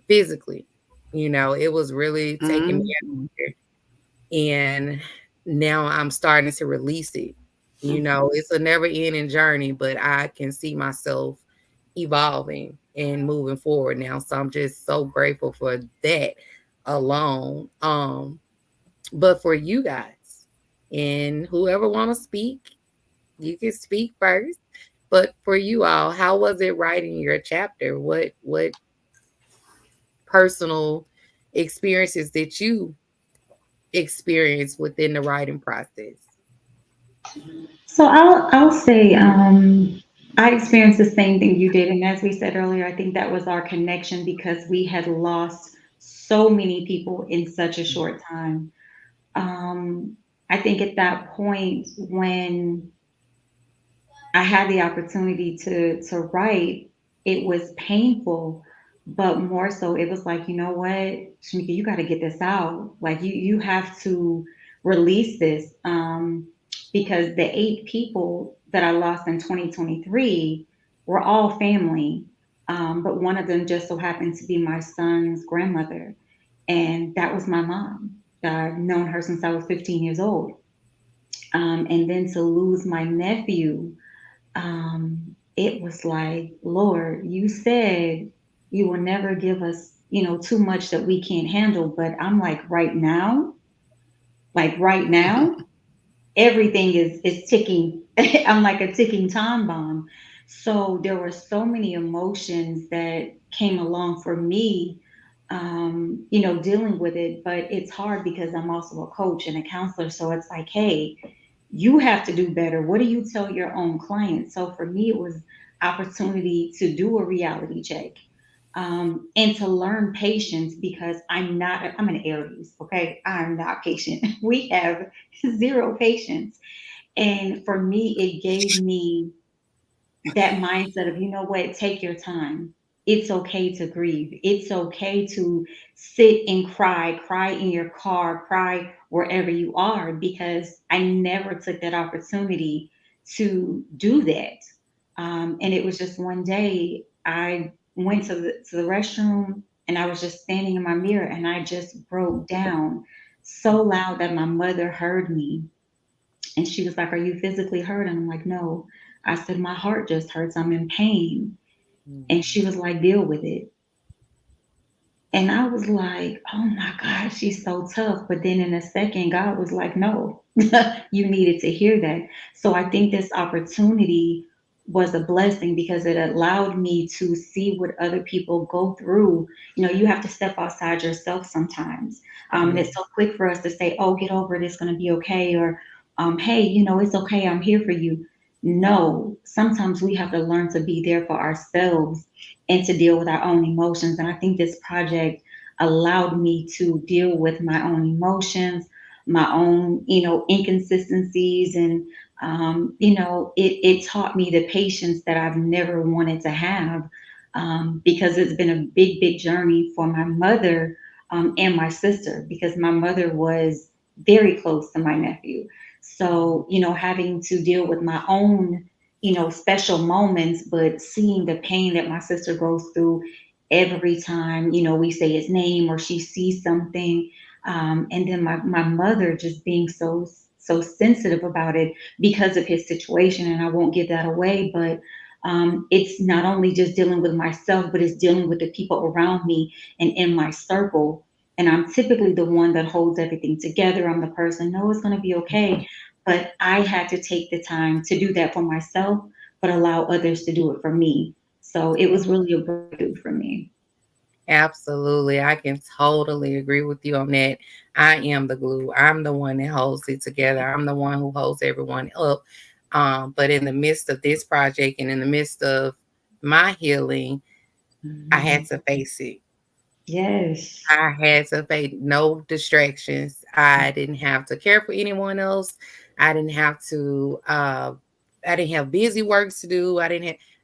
Physically. It was really taking me Mm-hmm. out there, and now I'm starting to release it. It's a never ending journey, but I can see myself evolving and moving forward now. So I'm just so grateful for that alone. But for you guys and whoever want to speak, you can speak first. But for you all, how was it writing your chapter? What personal experiences that you experience within the writing process? So I'll say I experienced the same thing you did, and as we said earlier, I think that was our connection because we had lost so many people in such a short time. Um, I think at that point when I had the opportunity to write, it was painful, but more so it was like, you know what, Shamika, you got to get this out. Like you have to release this because the 8 people that I lost in 2023 were all family, but one of them just so happened to be my son's grandmother, and that was my mom. I've known her since I was 15 years old, and then to lose my nephew, it was like, Lord, you said you will never give us, too much that we can't handle. But I'm like right now, everything is ticking. I'm like a ticking time bomb. So there were so many emotions that came along for me, dealing with it. But it's hard because I'm also a coach and a counselor. So it's like, hey, you have to do better. What do you tell your own clients? So for me, it was opportunity to do a reality check, and to learn patience because I'm an Aries, okay? I'm not patient. We have zero patience. And for me, it gave me that mindset of, you know what, take your time. It's okay to grieve. It's okay to sit and cry in your car, cry wherever you are, because I never took that opportunity to do that. And it was just one day I went to the restroom and I was just standing in my mirror and I just broke down so loud that my mother heard me, and she was like, "Are you physically hurt?" And I'm like, "No." I said, "My heart just hurts. I'm in pain." And Mhm. she was like, "Deal with it." And I was like, "Oh my God, she's so tough." But then in a second, God was like, "No, you needed to hear that." So I think this opportunity was a blessing because it allowed me to see what other people go through. You know, you have to step outside yourself sometimes. And Yeah. it's so quick for us to say, "Oh, get over it. It's going to be okay." Or, "Hey, it's okay. I'm here for you." No, sometimes we have to learn to be there for ourselves and to deal with our own emotions. And I think this project allowed me to deal with my own emotions, my own, inconsistencies. And, it taught me the patience that I've never wanted to have, because it's been a big, big journey for my mother, and my sister, because my mother was very close to my nephew. So, having to deal with my own special moments, but seeing the pain that my sister goes through every time, we say his name or she sees something. And then my mother just being so sensitive about it because of his situation. And I won't give that away, but it's not only just dealing with myself, but it's dealing with the people around me and in my circle. And I'm typically the one that holds everything together. I'm the person, no, it's going to be okay. But I had to take the time to do that for myself, but allow others to do it for me. So it was really a breakthrough for me. Absolutely. I can totally agree with you on that. I am the glue. I'm the one that holds it together. I'm the one who holds everyone up. But in the midst of this project and in the midst of my healing, I had Mhm. to face it. Yes. I had to face no distractions. I didn't have to care for anyone else. I didn't have to I didn't have busy works to do. I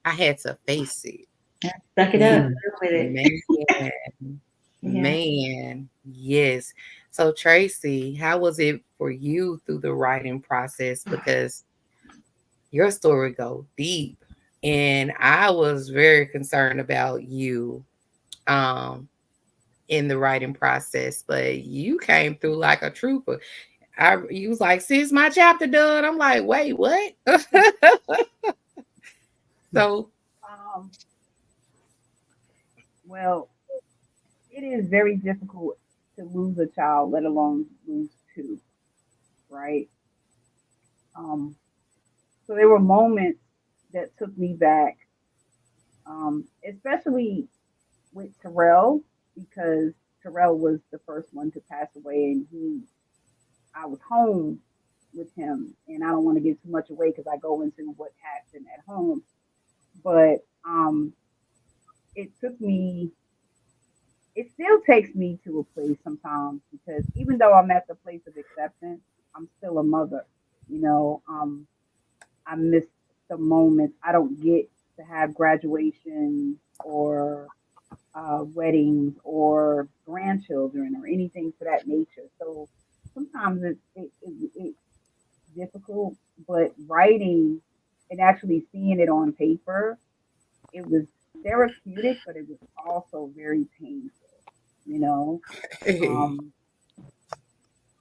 had to face it. Yeah, suck it up. And Mm. Deal with it. man, Yeah. man, yes. So Tracy, how was it for you through the writing process? Because your story go deep, and I was very concerned about you um in the writing process, but you came through like a trooper. You was like, "Sis, my chapter done." I'm like, "Wait, what?" So Um, well, it is very difficult to lose a child, let alone lose two, right? Um, so there were moments that took me back, especially with Terrell, because Terrell was the first one to pass away, and I was home with him, and I don't want to give too much away because I go into what happened at home, but it took me it still takes me to a place sometimes because even though I'm at the place of acceptance, I'm still a mother. I miss the moments. I don't get to have graduations or weddings or grandchildren or anything to that nature. So sometimes it's difficult, but writing and actually seeing it on paper, it was therapeutic, but it was also very painful. You know, hey, um,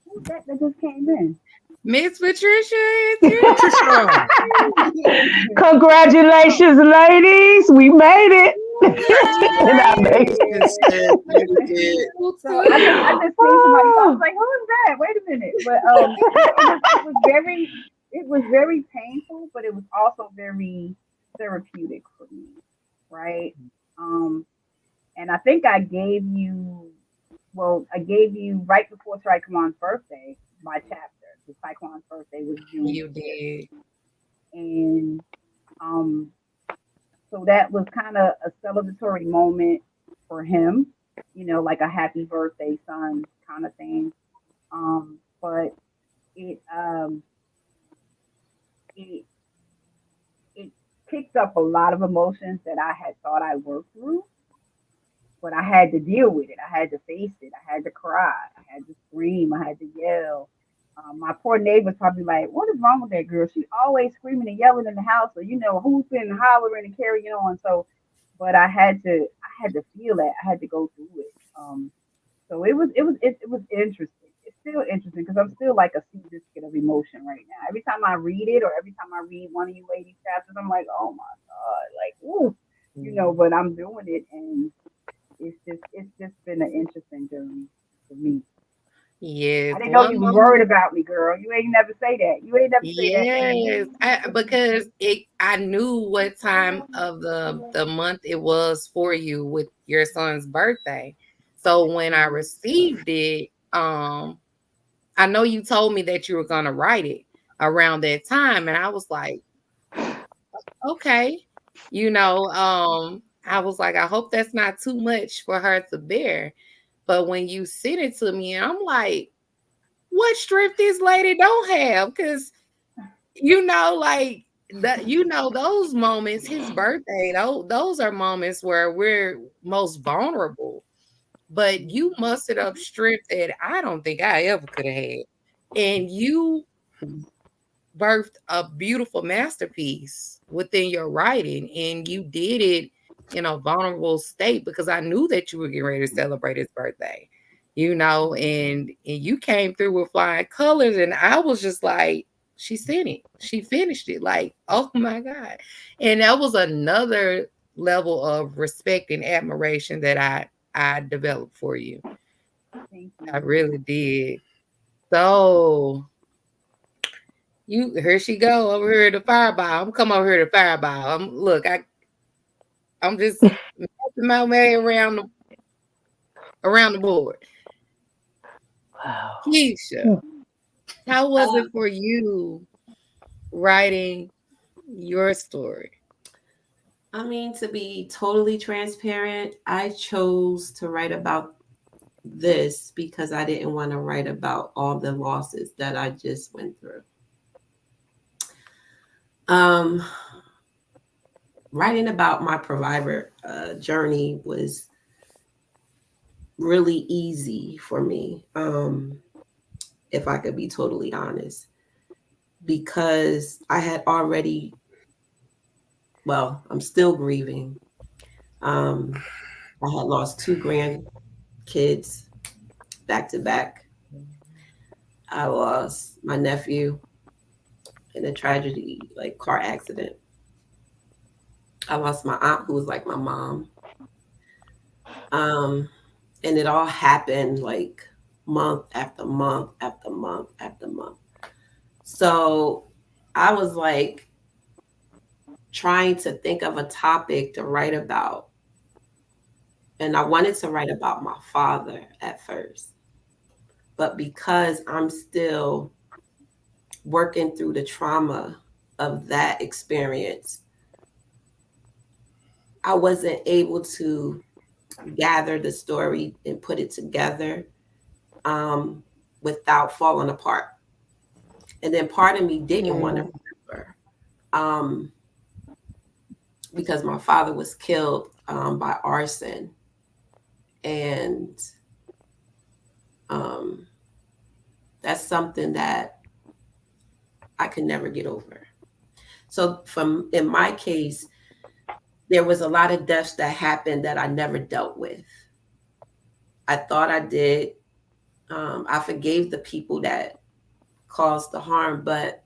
who's that just came in? Miss Patricia is here. Patricia. Oh, Congratulations, ladies. We made it. And I made Yay! it. Yes, yes, you did. You so I too. just seen somebody. So I was Oh. like, "Who is that? Wait a minute!" But it was very painful, but it was also very therapeutic for me, right? Um, and I think I gave you right before Taekwon's birthday my chapter. The Taekwon's birthday was June You 5th, did. and um, so that was kind of a celebratory moment. for him, like a happy birthday, son kind of thing. But it it it picked up a lot of emotions that I had thought I worked through, but I had to deal with it. I had to face it. I had to cry. I had to scream. I had to yell. My poor neighbors probably like, "What is wrong with that girl? She always screaming and yelling in the house, or hooping and hollering and carrying on." So, but I had to feel that. I had to go through it. So it was interesting. It's still interesting because I'm still like a sea biscuit of emotion right now. Every time I read it, or every time I read one of you ladies' chapters, I'm like, oh my god, like ooh, But I'm doing it, and it's just been an interesting journey for me. Yes, I didn't know one you was moment. worried about me, girl. You ain't never say that. You ain't never say that to me. Yes, because I knew what time of the month it was for you with your son's birthday. So when I received it, I know you told me that you were gonna write it around that time, and I was like, okay, I was like, I hope that's not too much for her to bear. But when you sent it to me, I'm like, what strength this lady don't have? Because like those moments, his birthday, those are moments where we're most vulnerable. But you mustered up strength that I don't think I ever could have had. And you birthed a beautiful masterpiece within your writing, and you did it in a vulnerable state because I knew that you were getting ready to celebrate his birthday, and you came through with flying colors, and I was just like, she sent it, she finished it, like, oh my god. And that was another level of respect and admiration that I developed for you. Thank I you. really did. So here she go over here to fireball. I'm come over here to fireball. I'm just messing my way around the board. Wow. Keisha, how was it for you writing your story? I mean, to be totally transparent, I chose to write about this because I didn't want to write about all the losses that I just went through. Um, Writing about my provider journey was really easy for me, if I could be totally honest, because I had already, well, I'm still grieving. Um, I had lost two grandkids back to back. I lost my nephew in a tragedy, like car accident. I lost my aunt, who was like my mom. Um, and it all happened like month after month after month after month. So I was like trying to think of a topic to write about. And I wanted to write about my father at first. But because I'm still working through the trauma of that experience, I wasn't able to gather the story and put it together, um, without falling apart. And then part of me didn't want to remember, um, because my father was killed, by arson. And um, that's something that I could never get over. So, in my case, there was a lot of deaths that happened that I never dealt with. I thought I did. I forgave the people that caused the harm, but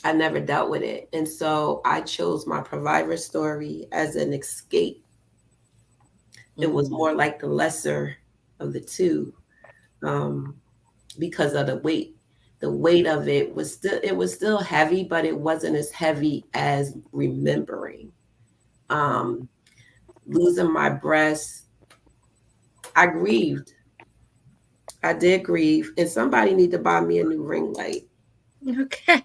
I never dealt with it. And so I chose my provider story as an escape. It was more like the lesser of the two, um, because of the weight. The weight of it was still heavy, but it wasn't as heavy as remembering. Um, Losing my breast, I grieved. I did grieve, and somebody need to buy me a new ring light. Okay.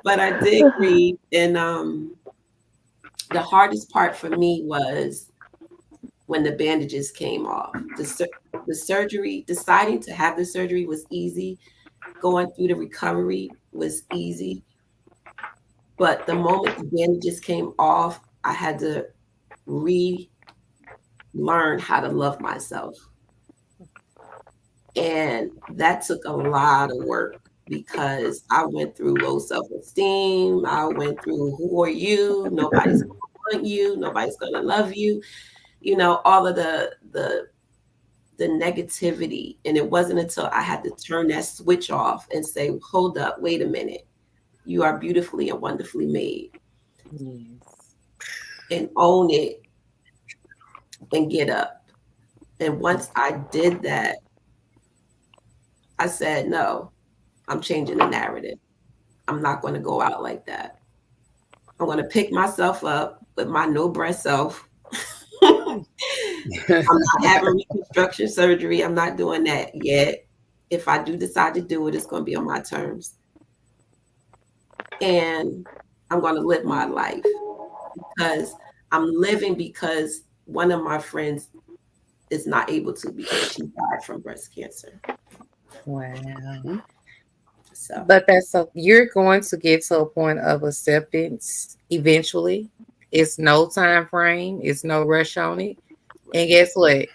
But I did grieve, and the hardest part for me was when the bandages came off. The surgery, deciding to have the surgery was easy. Going through the recovery was easy. But the moment the bandages came off, I had to relearn how to love myself. And that took a lot of work because I went through low self-esteem. I went through, who are you? Nobody's going to want you. Nobody's going to love you. You know, all of the negativity. And it wasn't until I had to turn that switch off and say, hold up, wait a minute. You are beautifully and wonderfully made. Yes. And own it and get up. And once I did that, I said, no, I'm changing the narrative. I'm not going to go out like that. I'm going to pick myself up with my no breast self. I'm not having reconstruction surgery. I'm not doing that yet. If I do decide to do it, it's going to be on my terms. And I'm going to live my life because I'm living because one of my friends is not able to because she died from breast cancer. Wow. So, But that's so you're going to get to a point of acceptance eventually. It's no time frame, it's no rush on it. And guess what?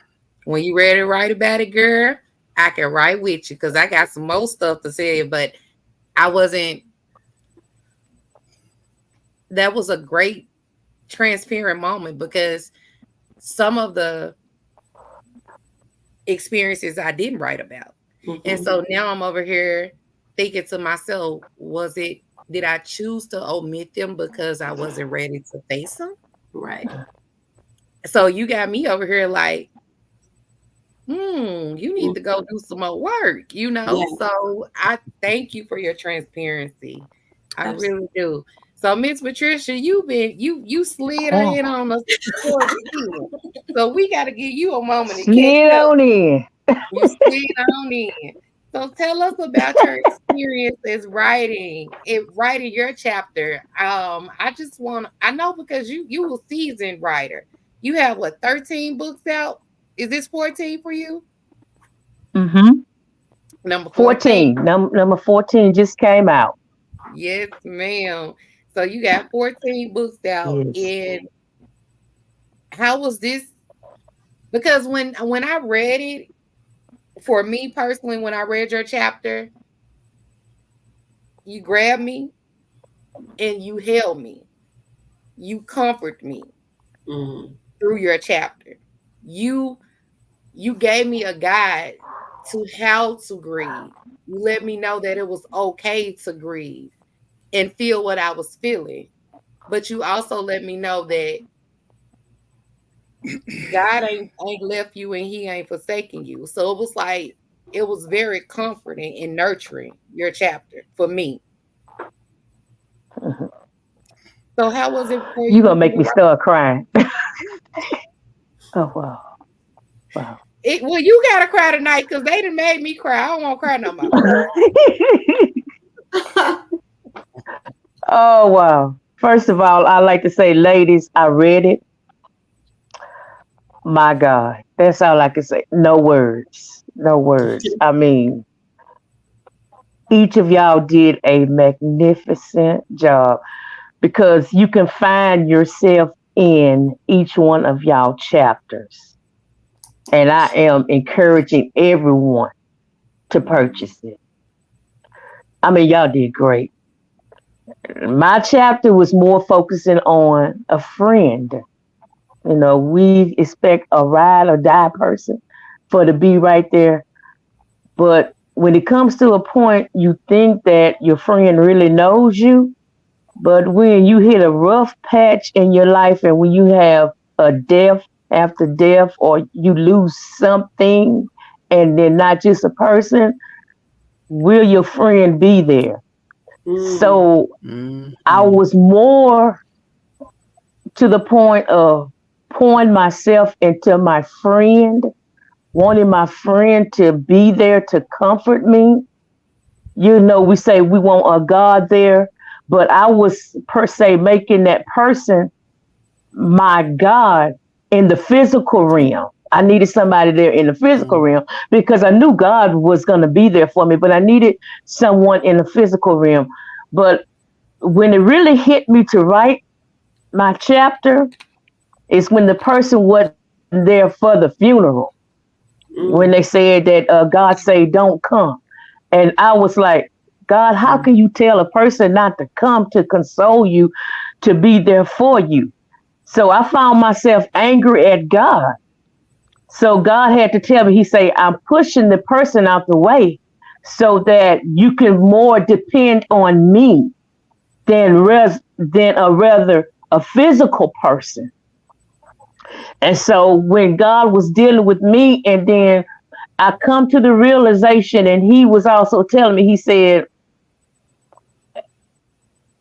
When you ready to write about it, girl, I can write with you because I got some more stuff to say. But I wasn't, that was a great transparent moment because some of the experiences I didn't write about. And so now I'm over here thinking to myself, did I choose to omit them because I wasn't ready to face them? right. So you got me over here like, you need to go do some more work, you know? Yeah, So I thank you for your transparency. I absolutely. really do. So Miss Patricia, you slid Oh, in on us towards the end. So we got to give you a moment to catch slid up. on in. You slid on in. So tell us about your experiences writing your chapter. I know because you a seasoned writer. You have what 13 books out? Is this 14 for you? Mm-hmm. Number 14. 14. Number 14 just came out. Yes, ma'am. So you got 14 books out. Yes. And how was this? Because when I read it, for me personally, when I read your chapter, you grabbed me and you held me. You comfort me Mm-hmm. through your chapter. You you gave me a guide to how to grieve. You let me know that it was okay to grieve and feel what I was feeling. But you also let me know that God ain't left you and he ain't forsaken you. So it was like it was very comforting and nurturing your chapter for me. So how was it for You you gonna to make me write? start crying. Oh wow. Wow. Well, you gotta cry tonight because they done made me cry. I don't want to cry no more. Oh wow. First of all, I like to say, ladies, I read it. My God. That's all I can say. No words. No words. I mean, each of y'all did a magnificent job because you can find yourself in each one of y'all chapters. And I am encouraging everyone to purchase it. I mean, y'all did great. My chapter was more focusing on a friend. You know, we expect a ride or die person for to be right there. But when it comes to a point, you think that your friend really knows you. But when you hit a rough patch in your life and when you have a death after death or you lose something and then not just a person, will your friend be there? Mm, So I Mhm. was more to the point of pouring myself into my friend, wanting my friend to be there to comfort me. we say we want a God there, but I was per se making that person my God in the physical realm. I needed somebody there in the physical realm because I knew God was going to be there for me, but I needed someone in the physical realm. But when it really hit me to write my chapter is when the person wasn't there for the funeral. When they Mm. said that God say don't come, and I was like, God, how can you tell a person not to come to console you, to be there for you? So I found myself angry at God. So God had to tell me, He say, I'm pushing the person out the way so that you can more depend on me than a rather a physical person. And so when God was dealing with me, and then I come to the realization, and He was also telling me, He said,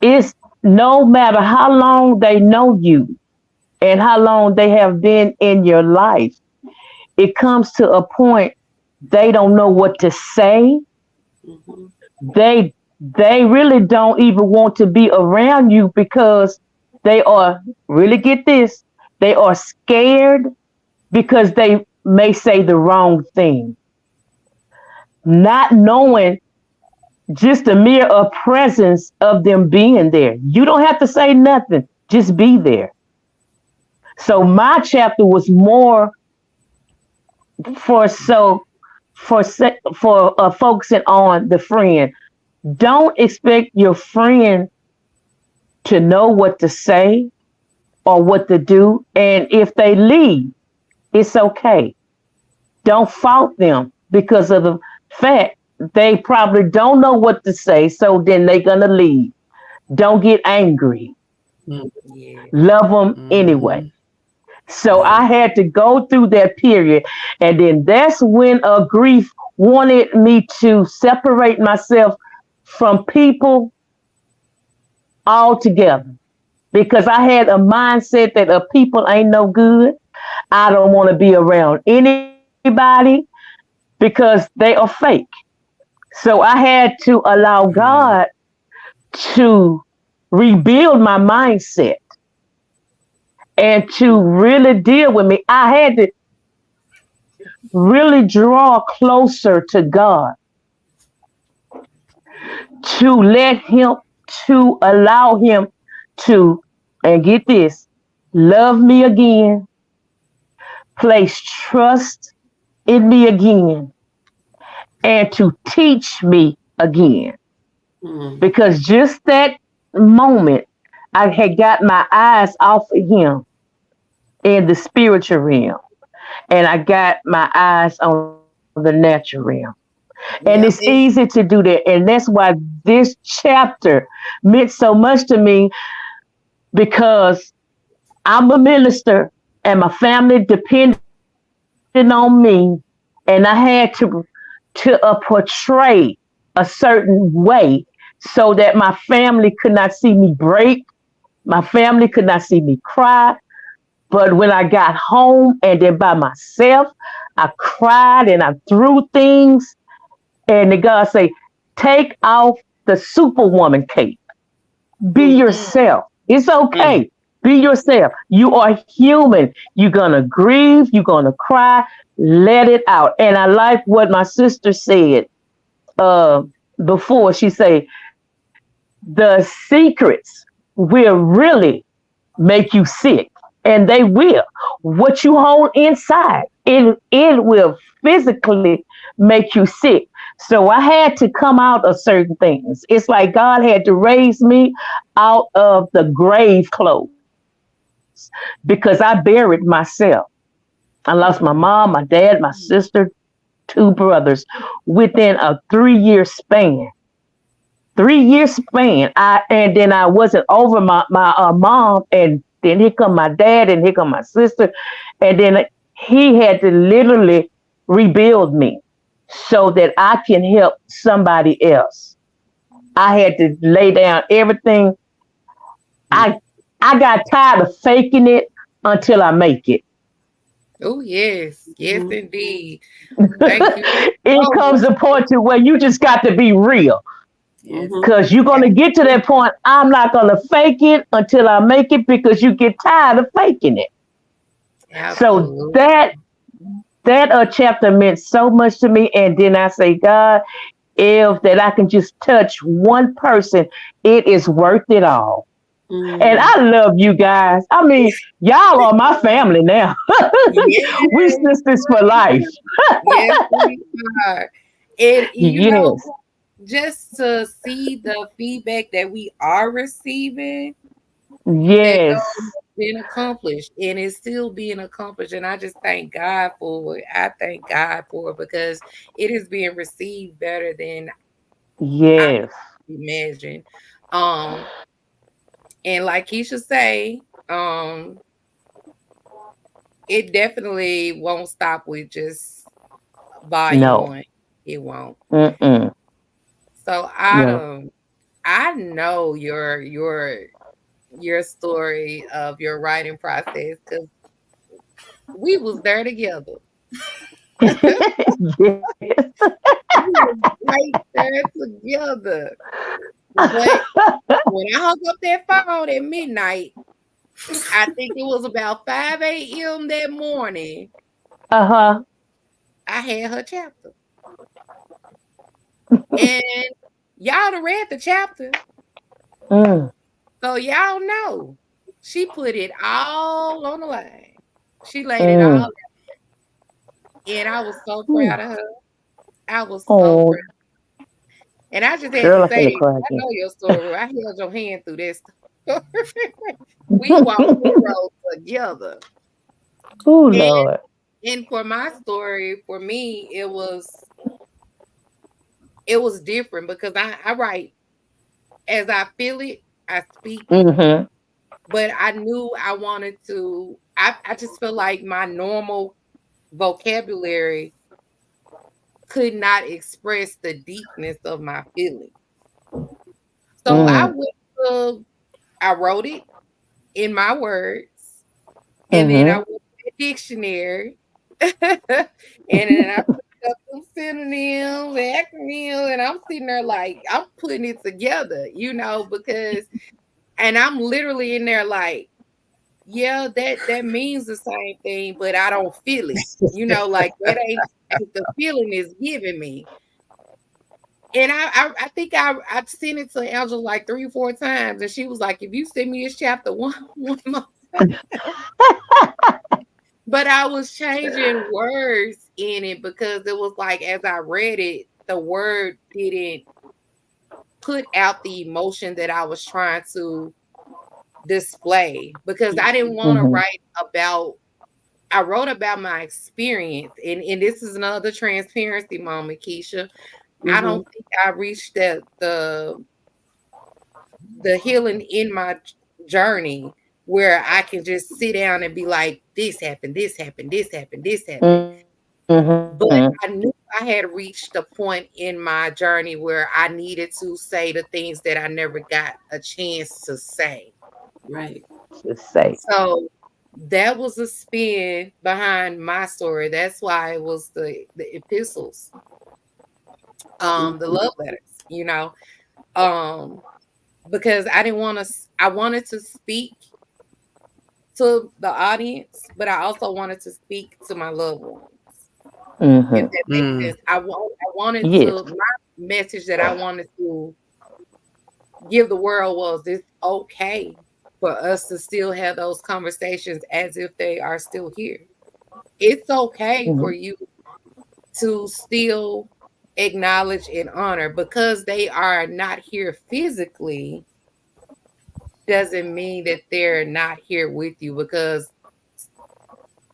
it's no matter how long they know you and how long they have been in your life, it comes to a point they don't know what to say. Mhm. They really don't even want to be around you because they are, really get this, they are scared because they may say the wrong thing, not knowing just the mere presence of them being there. You don't have to say nothing, just be there. So my chapter was more for focusing on the friend. Don't expect your friend to know what to say or what to do, and if they leave, it's okay. Don't fault them because of the fact they probably don't know what to say, so then they're gonna leave. Don't get angry. Yeah. Love them Mm-hmm. anyway. So I Yeah. had to go through that period. And then that's when grief wanted me to separate myself from people altogether because I had a mindset that people ain't no good. I don't want to be around anybody because they are fake. So I had to allow God to rebuild my mindset and to really deal with me. I had to really draw closer to God, to let Him, to allow Him to, and get this, love me again, place trust in me again, and to teach me again. Mm. Because just that moment, I had got my eyes off of Him in the spiritual realm, and I got my eyes on the natural realm. And it's Yep. easy to do that. And that's why this chapter meant so much to me because I'm a minister and my family depended on me. And I had to portray a certain way so that my family could not see me break. My family could not see me cry. But when I got home and then by myself, I cried and I threw things. And the God say, take off the superwoman cape. Be Mm. yourself. It's Mm. okay. Be yourself. You are human. You're gonna grieve. You're gonna cry. Let it out. And I like what my sister said uh, before. She said the secrets will really make you sick, and they will. What you hold inside, it will physically make you sick. So I had to come out of certain things. It's like God had to raise me out of the grave clothes because I buried myself. I lost my mom, my dad, my sister, two brothers within a 3 year span. 3 year span. And then I wasn't over my mom, and then here come my dad, and here come my sister, and then he had to literally rebuild me so that I can help somebody else. I had to lay down everything. I I got tired of faking it until I make it. Oh yes, yes Mhm. indeed. Thank you It so comes much. a point to where you just got to be real. Yes, Mhm. Cause you're gonna get to that point. I'm not gonna fake it until I make it because you get tired of faking it. So absolutely. that chapter meant so much to me. And then I say, God, if that I can just touch one person, it is worth it all. And Mm. I love you guys. I mean, y'all are my family now. Yes, We sisters for life. yes, we are. And Yes. just to see the feedback that we are receiving, that goal Yes. has been accomplished and it's still being accomplished. And I just thank God for it. I thank God for it because it is being received better than I Yes. could imagine. Um, and like Keisha say, um, it definitely won't stop with just volume No. one. It won't. Mm-mm. So No. I know your story of your writing process because we was there together. Yes. We was right there together. But when I hung up that phone at midnight, I think it was about 5 a.m. that morning, Uh-huh. I had her chapter. And y'all done read the chapter. Mm. So y'all know she put it all on the line. She laid it all Mm. out. And I was so proud Ooh. of her. I was so Oh, proud. And I just had to girl, I say finna that. cry I again. know your story. I held your hand through this. We walked this road together. Oh, And Lord. for my story, for me, it was different because I write as I feel it, I speak it. Mm-hmm. But I knew I wanted to, I just feel like my normal vocabulary could not express the deepness of my feelings. So Mm. I wrote it in my words, and then I Mm-hmm. went to the dictionary, and then I picked up some synonyms, acronyms, and I'm sitting there like I'm putting it together, because, and I'm literally in there like, yeah, that means the same thing, but I don't feel it, like that ain't the feeling is giving me. And I think I sent it to Angela like 3 or 4 times, and she was like, "If you send me this chapter one one more time." But I was changing words in it because it was like as I read it, the word didn't put out the emotion that I was trying to display because I didn't want to Mm-hmm. write about I wrote about my experience, and this is another transparency moment, Keisha. I Mhm. don't think I reached the healing in my journey where I can just sit down and be like, this happened, this happened, this happened, this happened. Mm-hmm. But I knew I had reached a point in my journey where I needed to say the things that I never got a chance to say. Right. Just say. So that was a spin behind my story. That's why it was the epistles, the Mhm. love letters, um, because I didn't want to. I wanted to speak to the audience, but I also wanted to speak to my loved ones. If Mm-hmm. that makes Mm. sense, I wanted Yes. to my message that I wanted to give the world was it's okay for us to still have those conversations as if they are still here. It's okay for Mm-hmm. you to still acknowledge and honor because they are not here physically doesn't mean that they're not here with you because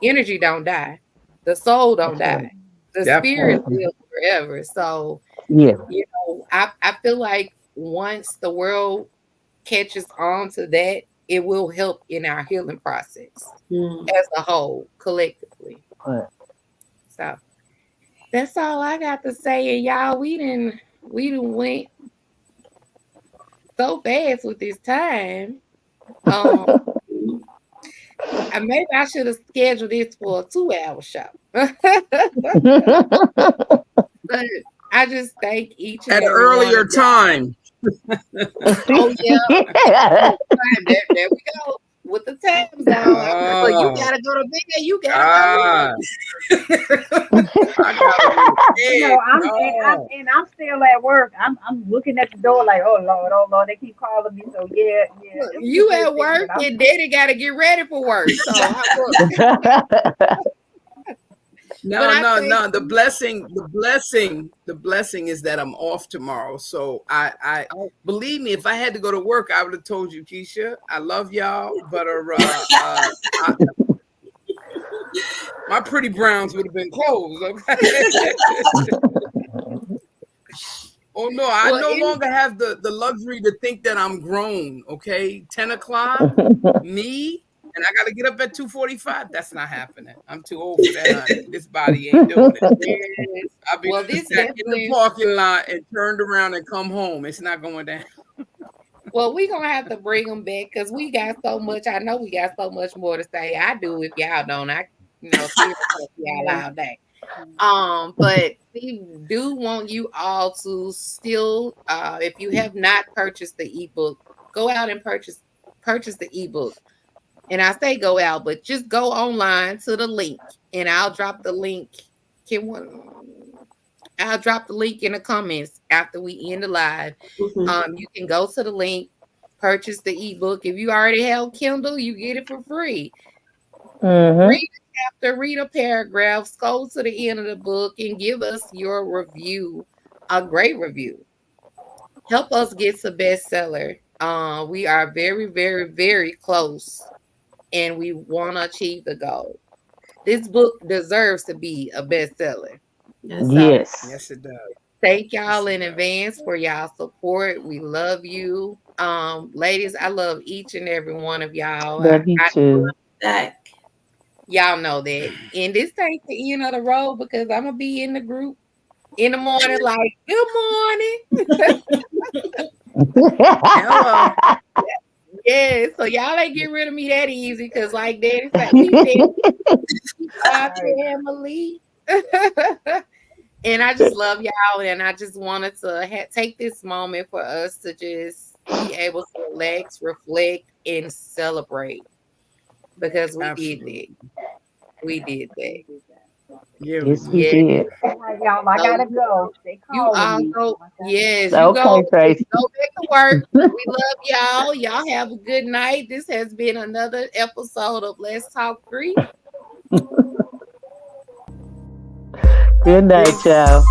energy don't die. The soul don't That's die. right. The That part. spirit Mm-mm. lives forever. So, Yeah. I feel like once the world catches on to that, it will help in our healing process Mm. as a whole, collectively. But So that's all I got to say. And y'all, we didn't went so fast with this time. Um, maybe I should have scheduled this for a 2-hour show. But I just thank each and At an every one earlier of y'all. time. Oh yeah, there we go with the time zone. But you Oh, gotta go to bed. You gotta ah, go I gotta go to You bed. know, No. I'm still at work. I'm looking at the door like, oh Lord, they keep calling me. So yeah, yeah, Look, it was a you good at thing work that I'm. and Daddy gotta get ready for work. So I look, but No, I no, think no. The blessing is that I'm off tomorrow. So I oh, believe me, if I had to go to work, I would have told you, Keisha, I love y'all, but I, my pretty browns would have been closed. Okay. Oh no, I well no any longer have the luxury to think that I'm grown. Okay, 10 o'clock, me, and I got to get up at 2:45. That's not happening. I'm too old for that, honey. This body ain't doing it. yes. I'll be Well this sat in the definitely parking lot and turned around and come home. It's not going down. well we gonna have to bring them back because we got so much. I know we got so much more to say. I do if y'all don't. I still talk to y'all Yeah. all day. But we do want you all to still, if you have not purchased the ebook, go out and purchase the ebook. And I say go out, but just go online to the link, and I'll drop the link. Can one? I'll drop the link in the comments after we end the live. Mhm. You can go to the link, purchase the ebook. If you already have Kindle, you get it for free. Hmm. Read a chapter, read a paragraph, scroll to the end of the book, and give us your review, a great review. Help us get to bestseller. We are very, very, very close, and we want to achieve the goal. This book deserves to be a bestseller. Yes, sir. Yes. Yes, it does. Thank Yes, y'all it in does. advance for y'all support. We love you. Ladies, I love each and every one of y'all. Love you too. That. Y'all know that. And this ain't the end of the road because I'm gonna be in the group in the morning, like, good morning. Hello. Yeah, so y'all ain't get rid of me that easy because, like Daddy said, we our Right. family. And I just love y'all, and I just wanted to take this moment for us to just be able to relax, reflect, and celebrate because we did that. Absolutely. We did that. We did that. Yeah, we Yes, we did. Yeah. did. All right, y'all. I So gotta go. They you calling me. also, I gotta yes, go. you Okay, Tracy. go back to work. We love y'all. Y'all have a good night. This has been another episode of Let's Talk Grief. Good night, Peace. y'all.